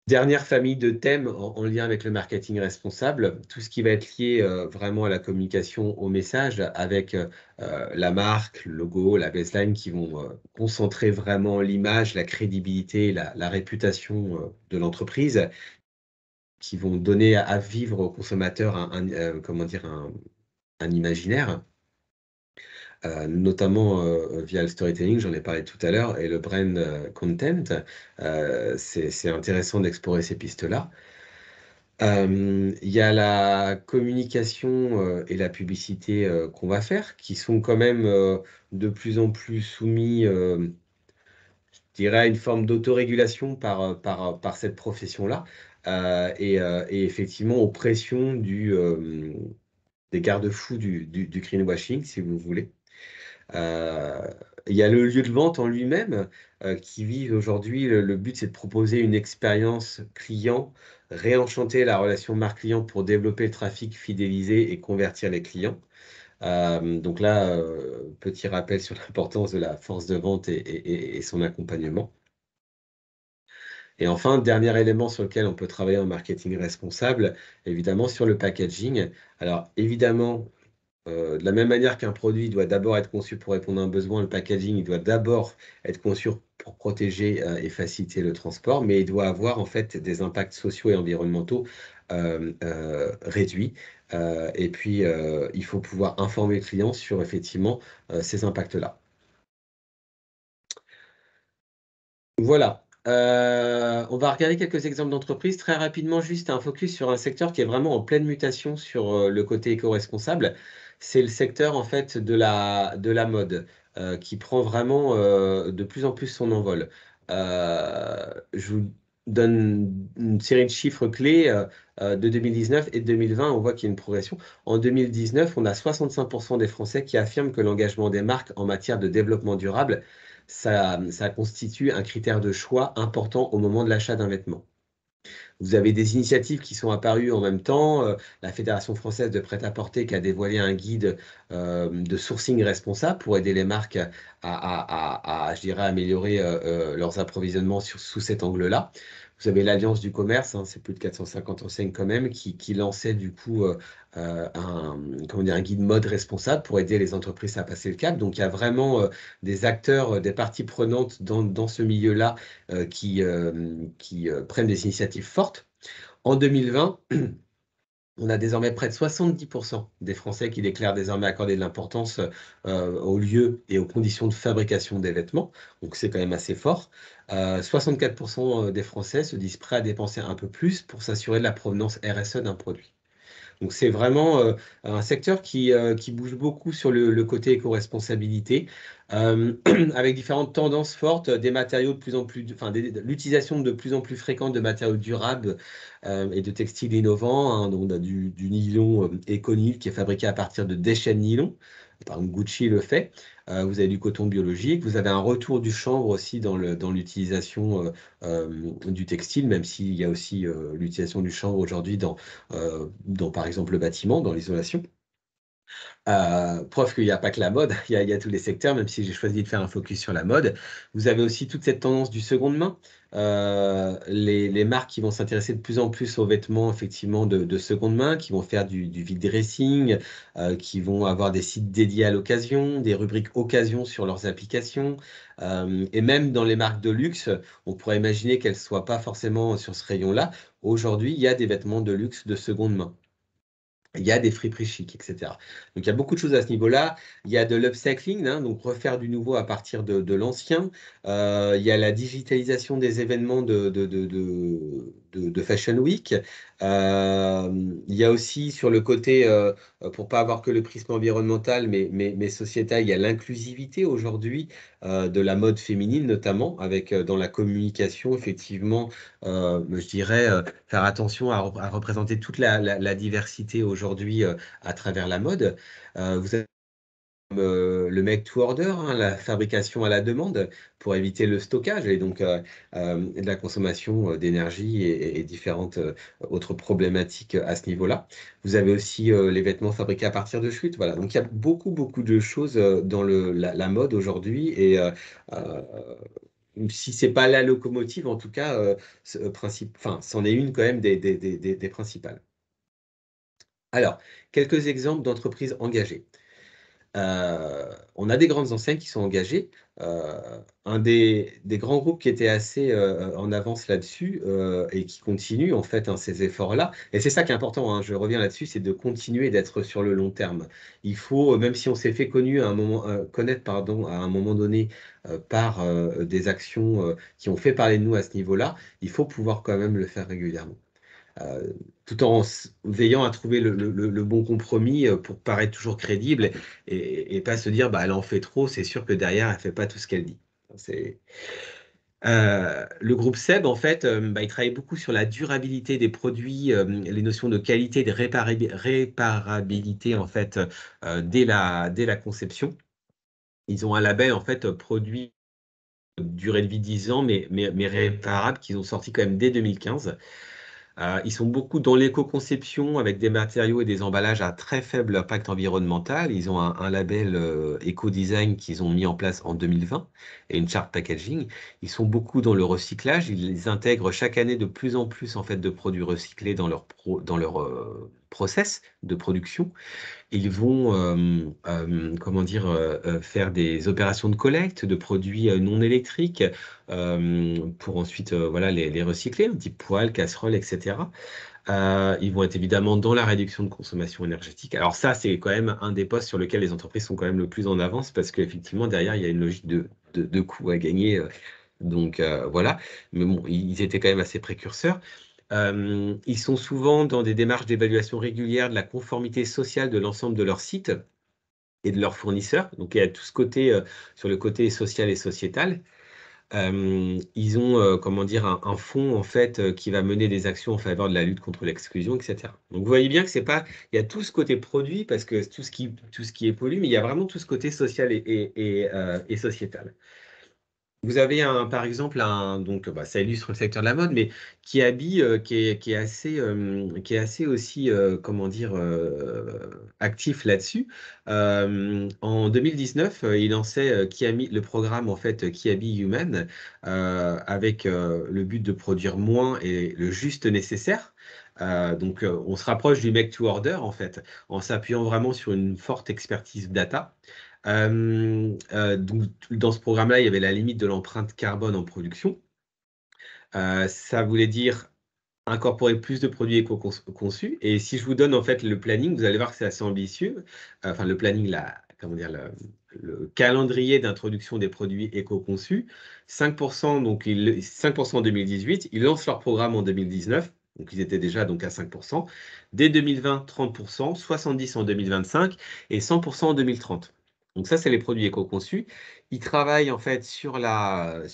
Dernière famille de thèmes en lien avec le marketing responsable, tout ce qui va être lié, vraiment à la communication, au message avec, la marque, le logo, la baseline qui vont, concentrer vraiment l'image, la crédibilité, la réputation, de l'entreprise, qui vont donner à vivre aux consommateurs comment dire? Un imaginaire, notamment, via le storytelling, j'en ai parlé tout à l'heure et le brand, content, c'est intéressant d'explorer ces pistes-là. Il y a la communication, et la publicité, qu'on va faire, qui sont quand même, de plus en plus soumis, je dirais à une forme d'autorégulation par cette profession-là, et effectivement aux pressions des garde-fous du greenwashing, si vous voulez. Heu, il y a le lieu de vente en lui-même, qui vise aujourd'hui le but, c'est de proposer une expérience client, réenchanter la relation marque client pour développer le trafic, fidéliser et convertir les clients. Donc là, petit rappel sur l'importance de la force de vente et son accompagnement. Et enfin, dernier élément sur lequel on peut travailler en marketing responsable, évidemment sur le packaging. Alors évidemment, de la même manière qu'un produit doit d'abord être conçu pour répondre à un besoin, le packaging, il doit d'abord être conçu pour protéger, et faciliter le transport, mais il doit avoir en fait des impacts sociaux et environnementaux, réduits, et puis, il faut pouvoir informer le client sur effectivement, ces impacts-là. Voilà, on va regarder quelques exemples d'entreprises. Très rapidement, juste un focus sur un secteur qui est vraiment en pleine mutation sur, le côté éco-responsable. C'est le secteur, en fait, de la mode, qui prend vraiment, de plus en plus son envol. Je vous donne une série de chiffres clés, de 2019 et de 2020, on voit qu'il y a une progression. En 2019, on a 65 des Français qui affirment que l'engagement des marques en matière de développement durable ça constitue un critère de choix important au moment de l'achat d'un vêtement. Vous avez des initiatives qui sont apparues en même temps, la Fédération française de prêt-à-porter qui a dévoilé un guide, de sourcing responsable pour aider les marques je dirais, améliorer, leurs approvisionnements sous cet angle-là. Vous avez l'Alliance du commerce, hein, c'est plus de 450 enseignes quand même, qui lançait du coup, comment dire? Un guide mode responsable pour aider les entreprises à passer le cap. Donc il y a vraiment, des acteurs, des parties prenantes dans ce milieu-là, qui prennent des initiatives fortes. En 2020, On a désormais près de 70% des Français qui déclarent désormais accorder de l'importance aux lieux et aux conditions de fabrication des vêtements. Donc c'est quand même assez fort. 64% des Français se disent prêts à dépenser un peu plus pour s'assurer de la provenance RSE d'un produit. Donc c'est vraiment un secteur qui bouge beaucoup sur le côté éco-responsabilité, avec différentes tendances fortes, des matériaux de plus en plus, enfin l'utilisation de plus en plus fréquente de matériaux durables et de textiles innovants. Hein. Donc on a du nylon Econil qui est fabriqué à partir de déchets de nylon. Par exemple, Gucci le fait. Vous avez du coton biologique. Vous avez un retour du chanvre aussi dans l'utilisation du textile, même s'il y a aussi l'utilisation du chanvre aujourd'hui dans, par exemple, le bâtiment, dans l'isolation. Preuve qu'il n'y a pas que la mode, il y a tous les secteurs, même si j'ai choisi de faire un focus sur la mode. Vous avez aussi toute cette tendance du seconde main. Les marques qui vont s'intéresser de plus en plus aux vêtements effectivement de seconde main, qui vont faire du vide dressing, qui vont avoir des sites dédiés à l'occasion, des rubriques occasion sur leurs applications. Et même dans les marques de luxe, on pourrait imaginer qu'elles ne soient pas forcément sur ce rayon-là. Aujourd'hui, il y a des vêtements de luxe de seconde main. Il y a des friperies chics, etc. Donc il y a beaucoup de choses à ce niveau-là. Il y a de l'upcycling, hein, donc refaire du nouveau à partir de l'ancien. Il y a la digitalisation des événements de Fashion Week. Il y a aussi sur le côté, pour pas avoir que le prisme environnemental, mais sociétal, il y a l'inclusivité aujourd'hui de la mode féminine, notamment, avec dans la communication, effectivement, je dirais faire attention à représenter toute la diversité aujourd'hui à travers la mode. Vous avez le make to order, hein, la fabrication à la demande pour éviter le stockage et donc de la consommation d'énergie et différentes autres problématiques à ce niveau-là. Vous avez aussi les vêtements fabriqués à partir de chutes. Voilà, donc il y a beaucoup de choses dans la mode aujourd'hui et euh, si c'est pas la locomotive, en tout cas, enfin, c'en est une quand même des principales. Alors, quelques exemples d'entreprises engagées. On a des grandes enseignes qui sont engagées. Un des grands groupes qui était assez en avance là-dessus et qui continue en fait hein, ces efforts-là. Et c'est ça qui est important, hein, je reviens là-dessus, c'est de continuer d'être sur le long terme. Il faut, même si on s'est fait connaître pardon, à un moment donné par des actions qui ont fait parler de nous à ce niveau-là, il faut pouvoir quand même le faire régulièrement euh, tout en veillant à trouver le bon compromis pour paraître toujours crédible et pas se dire bah elle en fait trop, c'est sûr que derrière elle fait pas tout ce qu'elle dit. C'est le groupe SEB en fait, bah, il travaille beaucoup sur la durabilité des produits, les notions de qualité, de réparabilité en fait dès la conception. Ils ont un label en fait produit durée de vie 10 ans mais réparable qu'ils ont sorti quand même dès 2015. Ils sont beaucoup dans l'éco-conception avec des matériaux et des emballages à très faible impact environnemental. Ils ont un label éco-design qu'ils ont mis en place en 2020 et une charte packaging. Ils sont beaucoup dans le recyclage. Ils intègrent chaque année de plus en plus en fait de produits recyclés dans leur process de production. Ils vont, comment dire, faire des opérations de collecte de produits non électriques pour ensuite voilà, les recycler, un type poêle, casserole, etc. Ils vont être évidemment dans la réduction de consommation énergétique. Alors ça, c'est quand même un des postes sur lequel les entreprises sont quand même le plus en avance parce qu'effectivement, derrière, il y a une logique de coût à gagner. Donc voilà, mais bon, ils étaient quand même assez précurseurs. Ils sont souvent dans des démarches d'évaluation régulière de la conformité sociale de l'ensemble de leurs sites et de leurs fournisseurs. Donc il y a tout ce côté sur le côté social et sociétal. Ils ont comment dire un fonds en fait qui va mener des actions en faveur de la lutte contre l'exclusion, etc. Donc vous voyez bien que c'est pas il y a tout ce côté produit parce que tout ce qui est pollué, mais il y a vraiment tout ce côté social et sociétal. Vous avez par exemple donc bah, ça illustre le secteur de la mode, mais qui habille, qui est assez aussi, comment dire, actif là-dessus. En 2019, il lançait le programme en fait Qui habille Human, avec le but de produire moins et le juste nécessaire. Donc, on se rapproche du make to order en fait, en s'appuyant vraiment sur une forte expertise data. Donc, dans ce programme-là, il y avait la limite de l'empreinte carbone en production. Ça voulait dire incorporer plus de produits éco-conçus. Et si je vous donne en fait le planning, vous allez voir que c'est assez ambitieux. Enfin, le planning, comment dire, le calendrier d'introduction des produits éco-conçus. 5%, donc 5% en 2018. Ils lancent leur programme en 2019. Donc, ils étaient déjà donc à 5%. Dès 2020, 30%, 70 en 2025 et 100% en 2030. Donc ça, c'est les produits éco-conçus. Ils travaillent en fait sur la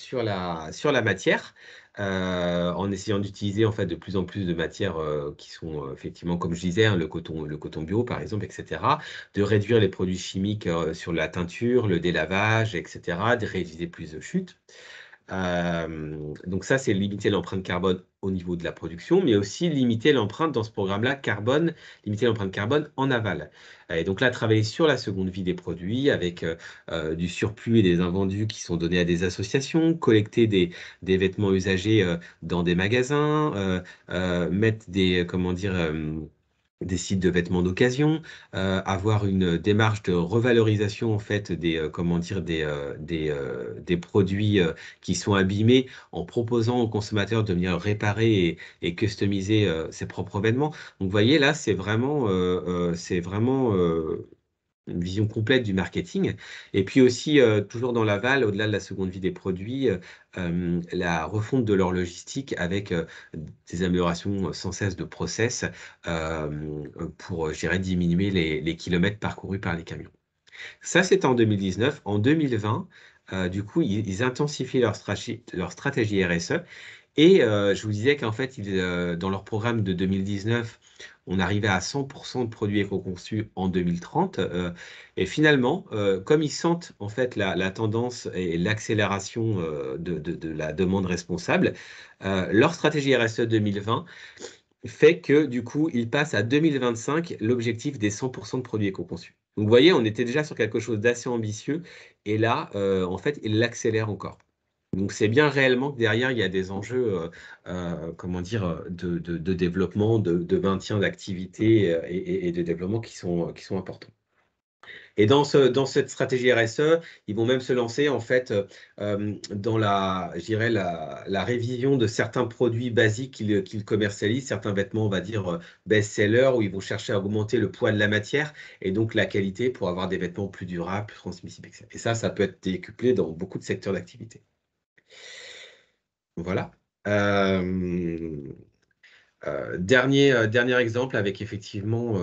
matière en essayant d'utiliser en fait de plus en plus de matières qui sont effectivement, comme je disais, hein, le coton bio par exemple, etc. De réduire les produits chimiques sur la teinture, le délavage, etc. De réutiliser plus de chutes. Donc ça, c'est limiter l'empreinte carbone au niveau de la production, mais aussi limiter l'empreinte dans ce programme-là carbone, limiter l'empreinte carbone en aval. Et donc là, travailler sur la seconde vie des produits avec du surplus et des invendus qui sont donnés à des associations, collecter des vêtements usagés dans des magasins, mettre comment dire, des sites de vêtements d'occasion, avoir une démarche de revalorisation en fait comment dire, des produits qui sont abîmés en proposant aux consommateurs de venir réparer et customiser ses propres vêtements. Donc, vous voyez, là, c'est vraiment une vision complète du marketing. Et puis aussi, toujours dans l'aval, au-delà de la seconde vie des produits, la refonte de leur logistique avec des améliorations sans cesse de process pour, je dirais, diminuer les kilomètres parcourus par les camions. Ça, c'était en 2019. En 2020, du coup, ils intensifient leur stratégie RSE. Et je vous disais qu'en fait, dans leur programme de 2019, on arrivait à 100% de produits éco-conçus en 2030. Et finalement, comme ils sentent en fait la tendance et l'accélération de la demande responsable, leur stratégie RSE 2020 fait que du coup, ils passent à 2025 l'objectif des 100% de produits éco-conçus. Donc vous voyez, on était déjà sur quelque chose d'assez ambitieux et là, en fait, ils l'accélèrent encore. Donc c'est bien réellement que derrière, il y a des enjeux, comment dire, de développement, de maintien d'activité et de développement qui sont importants. Et dans cette stratégie RSE, ils vont même se lancer en fait dans je dirais la révision de certains produits basiques qu'ils commercialisent, certains vêtements, on va dire best-sellers, où ils vont chercher à augmenter le poids de la matière et donc la qualité pour avoir des vêtements plus durables, plus transmissibles, etc. Et ça peut être décuplé dans beaucoup de secteurs d'activité. Voilà. Euh, dernier exemple avec effectivement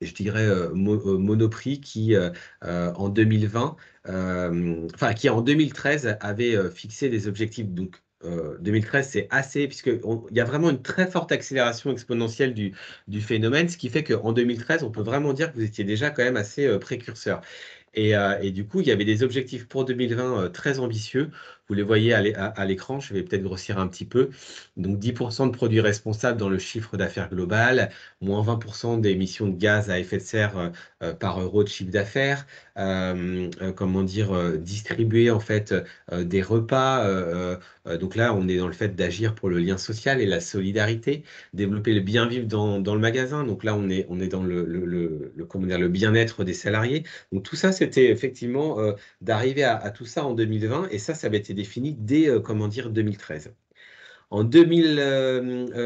je dirais, Monoprix qui, en 2020, enfin, qui en 2013 avait fixé des objectifs. Donc, 2013, c'est assez, puisqu'il y a vraiment une très forte accélération exponentielle du phénomène, ce qui fait qu'en 2013, on peut vraiment dire que vous étiez déjà quand même assez précurseur. Et du coup, il y avait des objectifs pour 2020 très ambitieux. Vous les voyez à l'écran, je vais peut-être grossir un petit peu. Donc 10% de produits responsables dans le chiffre d'affaires global, moins 20% d'émissions de gaz à effet de serre par euro de chiffre d'affaires, comment dire, distribuer en fait des repas. Donc là, on est dans le fait d'agir pour le lien social et la solidarité, développer le bien vivre dans le magasin. Donc là, on est dans comment dire, le bien-être des salariés. Donc tout ça, c'était effectivement d'arriver à tout ça en 2020 et ça avait été défini dès, comment dire, 2013. En 2000,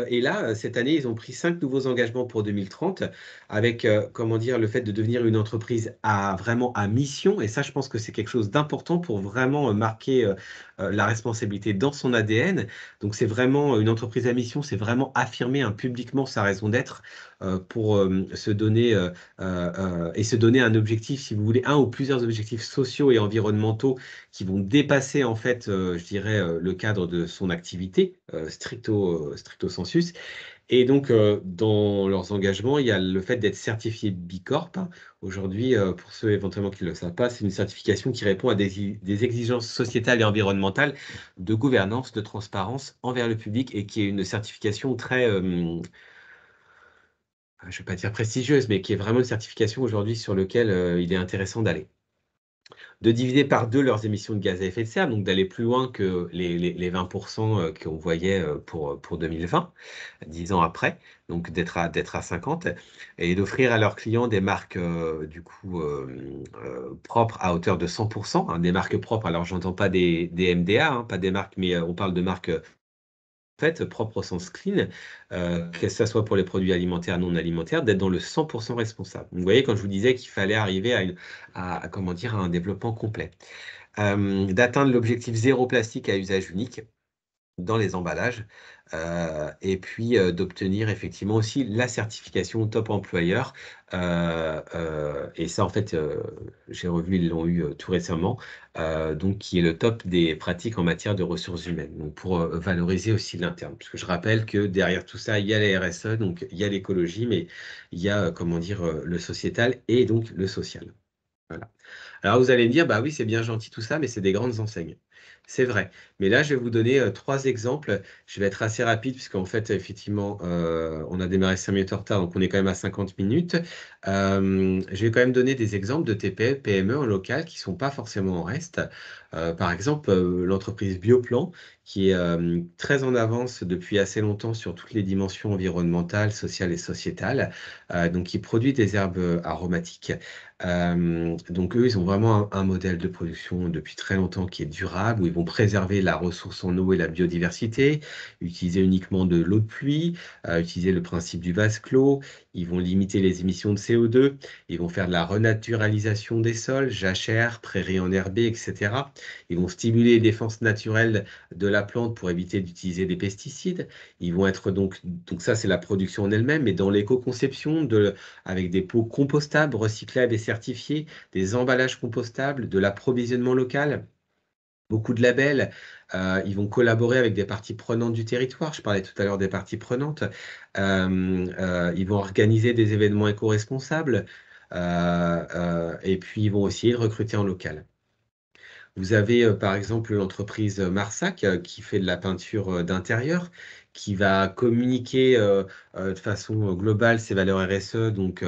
et là, cette année, ils ont pris 5 nouveaux engagements pour 2030 avec, comment dire, le fait de devenir une entreprise vraiment à mission. Et ça, je pense que c'est quelque chose d'important pour vraiment marquer la responsabilité dans son ADN. Donc, c'est vraiment une entreprise à mission, c'est vraiment affirmer publiquement sa raison d'être pour se donner et se donner un objectif, si vous voulez, un ou plusieurs objectifs sociaux et environnementaux qui vont dépasser en fait, je dirais, le cadre de son activité stricto sensus. Et donc, dans leurs engagements, il y a le fait d'être certifié Bicorp. Aujourd'hui, pour ceux éventuellement qui ne le savent pas, c'est une certification qui répond à des exigences sociétales et environnementales de gouvernance, de transparence envers le public et qui est une certification très, je ne vais pas dire prestigieuse, mais qui est vraiment une certification aujourd'hui sur laquelle il est intéressant d'aller. De diviser par deux leurs émissions de gaz à effet de serre, donc d'aller plus loin que les 20% qu'on voyait pour 2020, 10 ans après, donc d'être à 50, et d'offrir à leurs clients des marques du coup propres à hauteur de 100%, hein, des marques propres. Alors j'entends pas des MDA, hein, pas des marques, mais on parle de marques fait, propre au sens clean, que ça soit pour les produits alimentaires, non alimentaires, d'être dans le 100% responsable. Vous voyez, quand je vous disais qu'il fallait arriver comment dire, à un développement complet. D'atteindre l'objectif zéro plastique à usage unique dans les emballages, et puis, d'obtenir effectivement aussi la certification top employeur, et ça en fait, j'ai revu, ils l'ont eu, tout récemment, donc qui est le top des pratiques en matière de ressources humaines, donc pour, valoriser aussi l'interne. Parce que je rappelle que derrière tout ça, il y a la RSE, donc il y a l'écologie, mais il y a, comment dire, le sociétal et donc le social. Voilà. Alors vous allez me dire: «Bah oui, c'est bien gentil tout ça, mais c'est des grandes enseignes». C'est vrai, mais là, je vais vous donner, 3 exemples. Je vais être assez rapide puisqu'en fait, effectivement, on a démarré 5 minutes en retard, donc on est quand même à 50 minutes. Je vais quand même donner des exemples de TPE, PME en local qui sont pas forcément en reste. Par exemple, l'entreprise Bioplan qui est, très en avance depuis assez longtemps sur toutes les dimensions environnementales, sociales et sociétales, donc qui produit des herbes, aromatiques. Donc eux, ils ont vraiment un modèle de production depuis très longtemps qui est durable, où ils vont préserver la ressource en eau et la biodiversité, utiliser uniquement de l'eau de pluie, utiliser le principe du vase clos. Ils vont limiter les émissions de CO2, ils vont faire de la renaturalisation des sols, jachères, prairies enherbées, et cetera. Ils vont stimuler les défenses naturelles de la plante pour éviter d'utiliser des pesticides. Ils vont être donc ça, c'est la production en elle-même, mais dans l'éco-conception avec des pots compostables, recyclables et certifiés, des emballages compostables, de l'approvisionnement local, beaucoup de labels. Ils vont collaborer avec des parties prenantes du territoire. Je parlais tout à l'heure des parties prenantes. Ils vont organiser des événements éco-responsables, et puis ils vont aussi recruter en local. Vous avez, par exemple, l'entreprise, Marsac, qui fait de la peinture, d'intérieur, qui va communiquer, de façon, globale ses valeurs RSE, donc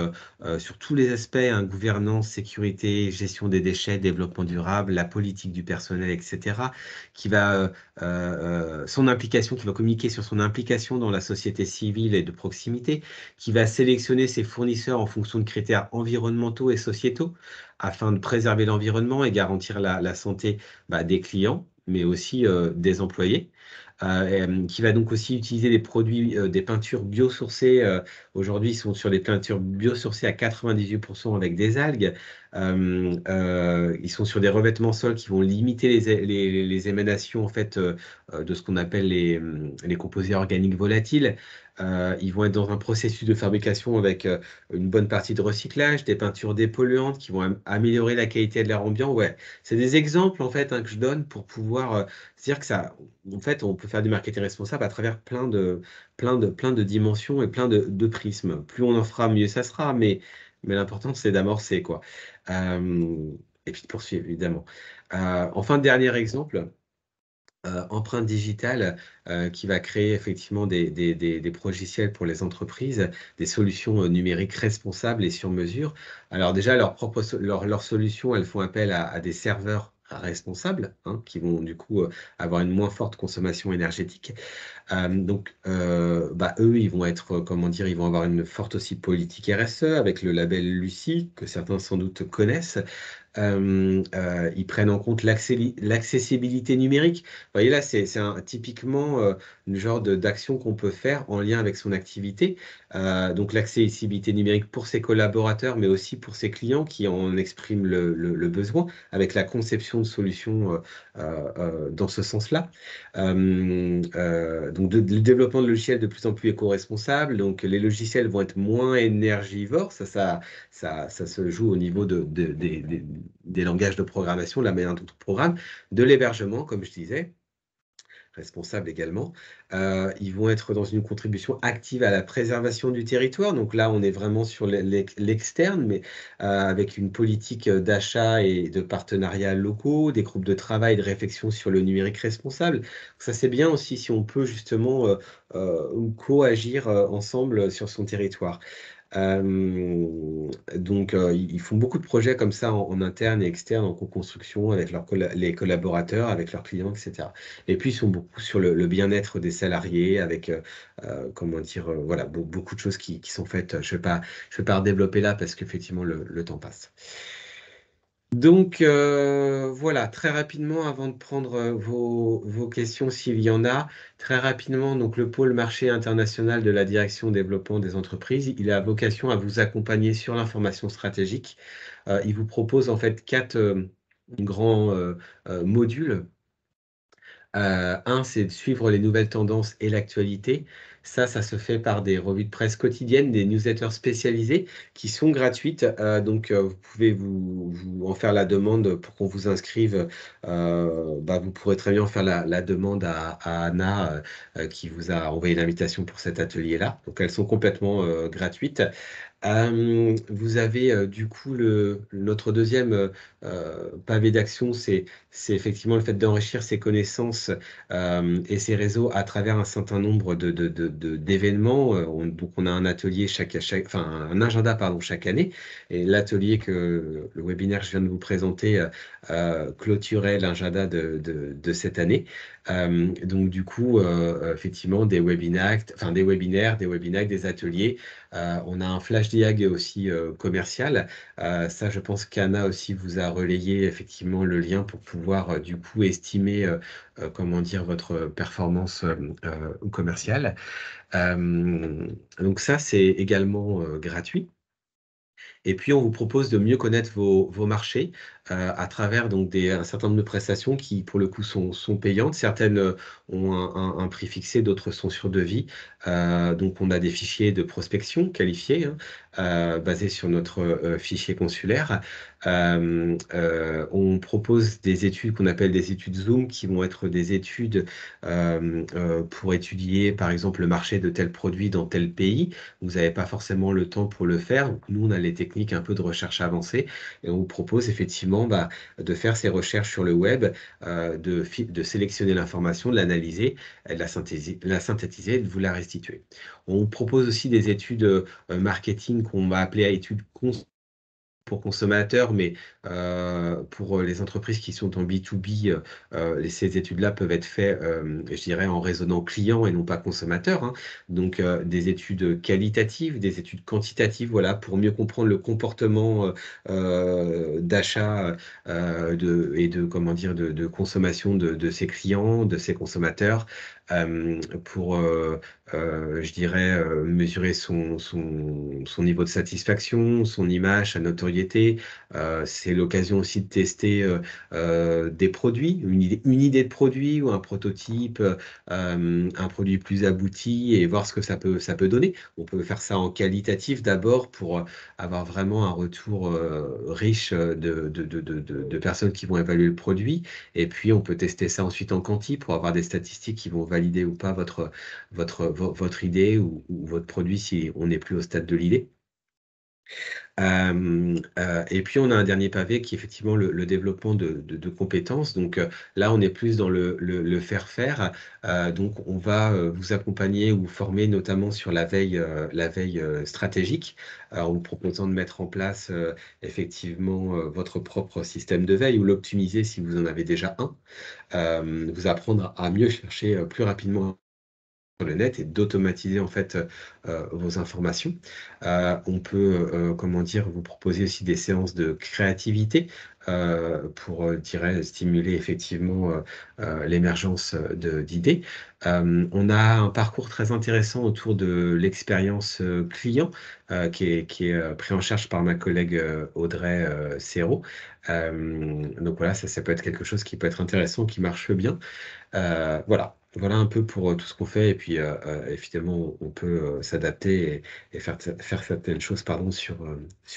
sur tous les aspects, hein, gouvernance, sécurité, gestion des déchets, développement durable, la politique du personnel et cetera. Qui va communiquer sur son implication dans la société civile et de proximité, qui va sélectionner ses fournisseurs en fonction de critères environnementaux et sociétaux afin de préserver l'environnement et garantir la santé, des clients, mais aussi, des employés. Qui va donc aussi utiliser des produits, des peintures biosourcées. Aujourd'hui, ils sont sur des peintures biosourcées à 98% avec des algues. Ils sont sur des revêtements sols qui vont limiter les émanations en fait, de ce qu'on appelle les composés organiques volatiles. Ils vont être dans un processus de fabrication avec, une bonne partie de recyclage, des peintures dépolluantes qui vont améliorer la qualité de l'air ambiant. Ouais, c'est des exemples en fait, hein, que je donne pour pouvoir, se dire que ça en fait, on peut faire du marketing responsable à travers plein de dimensions et plein de prismes. Plus on en fera, mieux ça sera, mais l'important c'est d'amorcer quoi. Et puis de poursuivre évidemment. Enfin, dernier exemple, empreinte digitale, qui va créer effectivement des logiciels pour les entreprises, des solutions, numériques responsables et sur mesure. Alors déjà, leurs solutions, elles font appel à des serveurs responsables, hein, qui vont du coup, avoir une moins forte consommation énergétique. Eux, ils vont être, comment dire? Ils vont avoir une forte aussi politique RSE avec le label Lucie, que certains sans doute connaissent. Ils prennent en compte l'accessibilité numérique. Vous voyez là, c'est typiquement, le genre d'action qu'on peut faire en lien avec son activité. Donc l'accessibilité numérique pour ses collaborateurs, mais aussi pour ses clients qui en expriment le besoin, avec la conception de solutions, dans ce sens-là. Donc le développement de logiciels de plus en plus éco-responsables, donc les logiciels vont être moins énergivores, ça se joue au niveau des langages de programmation, la manière dont on programme, de l'hébergement, comme je disais, responsable également. Ils vont être dans une contribution active à la préservation du territoire. Donc là, on est vraiment sur l'externe, mais avec une politique d'achat et de partenariats locaux, des groupes de travail, de réflexion sur le numérique responsable. Ça, c'est bien aussi si on peut justement co-agir ensemble sur son territoire. Ils font beaucoup de projets comme ça en interne et externe, en co-construction avec les collaborateurs, avec leurs clients, et cetera. Et puis, ils sont beaucoup sur le bien-être des salariés avec, comment dire? Voilà, beaucoup de choses qui sont faites. Je vais pas redévelopper là parce qu'effectivement le temps passe. Donc voilà, très rapidement, avant de prendre vos questions s'il y en a, très rapidement, donc le pôle marché international de la direction développement des entreprises, il a vocation à vous accompagner sur l'information stratégique. Il vous propose en fait quatre grands modules. Un, c'est de suivre les nouvelles tendances et l'actualité. Ça se fait par des revues de presse quotidiennes, des newsletters spécialisées qui sont gratuites. Donc, vous pouvez vous en faire la demande pour qu'on vous inscrive. Vous pourrez très bien en faire la demande à Anna, qui vous a envoyé l'invitation pour cet atelier-là. Donc, elles sont complètement gratuites. Vous avez du coup notre deuxième pavé d'action, c'est effectivement le fait d'enrichir ses connaissances et ses réseaux à travers un certain nombre d'événements. Donc on a un atelier enfin un agenda pardon chaque année. Et l'atelier le webinaire que je viens de vous présenter clôturait l'agenda de cette année. Donc du coup, effectivement, des webinaires, des ateliers. On a un flash diag aussi commercial. Ça, je pense qu'Anna aussi vous a relayé effectivement le lien pour pouvoir du coup estimer comment dire votre performance commerciale. Donc ça, c'est également gratuit. Et puis, on vous propose de mieux connaître vos marchés à travers donc un certain nombre de prestations qui, pour le coup, sont payantes. Certaines ont un prix fixé, d'autres sont sur devis. Donc, on a des fichiers de prospection qualifiés, hein, basés sur notre fichier consulaire. On propose des études qu'on appelle des études Zoom, qui vont être des études pour étudier, par exemple, le marché de tel produit dans tel pays. Vous n'avez pas forcément le temps pour le faire. Nous, on a les techniques un peu de recherche avancée et on vous propose effectivement de faire ces recherches sur le web, de sélectionner l'information, de l'analyser, de la synthétiser et de vous la restituer. On vous propose aussi des études marketing qu'on va appeler à études pour consommateurs, mais pour les entreprises qui sont en B2B, ces études-là peuvent être faites, je dirais, en raisonnant client et non pas consommateur, hein. Donc, des études qualitatives, des études quantitatives, voilà, pour mieux comprendre le comportement d'achat et comment dire, de consommation de ses clients, de ses consommateurs, pour, je dirais, mesurer son niveau de satisfaction, son image, sa notoriété. C'est l'occasion aussi de tester des produits, une idée de produit ou un prototype, un produit plus abouti et voir ce que ça peut donner. On peut faire ça en qualitatif d'abord pour avoir vraiment un retour riche de personnes qui vont évaluer le produit. Et puis, on peut tester ça ensuite en quanti pour avoir des statistiques qui vont valider ou pas votre idée ou votre produit si on n'est plus au stade de l'idée. Et puis on a un dernier pavé qui est effectivement le développement de compétences. Donc là, on est plus dans le faire-faire. Donc on va vous accompagner ou former notamment sur la veille stratégique, en vous proposant de mettre en place effectivement votre propre système de veille ou l'optimiser si vous en avez déjà un. Vous apprendre à mieux chercher plus rapidement sur le net et d'automatiser en fait vos informations. On peut, comment dire, vous proposer aussi des séances de créativité pour, dirais, stimuler effectivement l'émergence d'idées. On a un parcours très intéressant autour de l'expérience client qui est pris en charge par ma collègue Audrey Serrault. Donc voilà, ça peut être quelque chose qui peut être intéressant, qui marche bien. Voilà un peu pour tout ce qu'on fait. Et puis, évidemment, on peut s'adapter et faire certaines choses, pardon, sur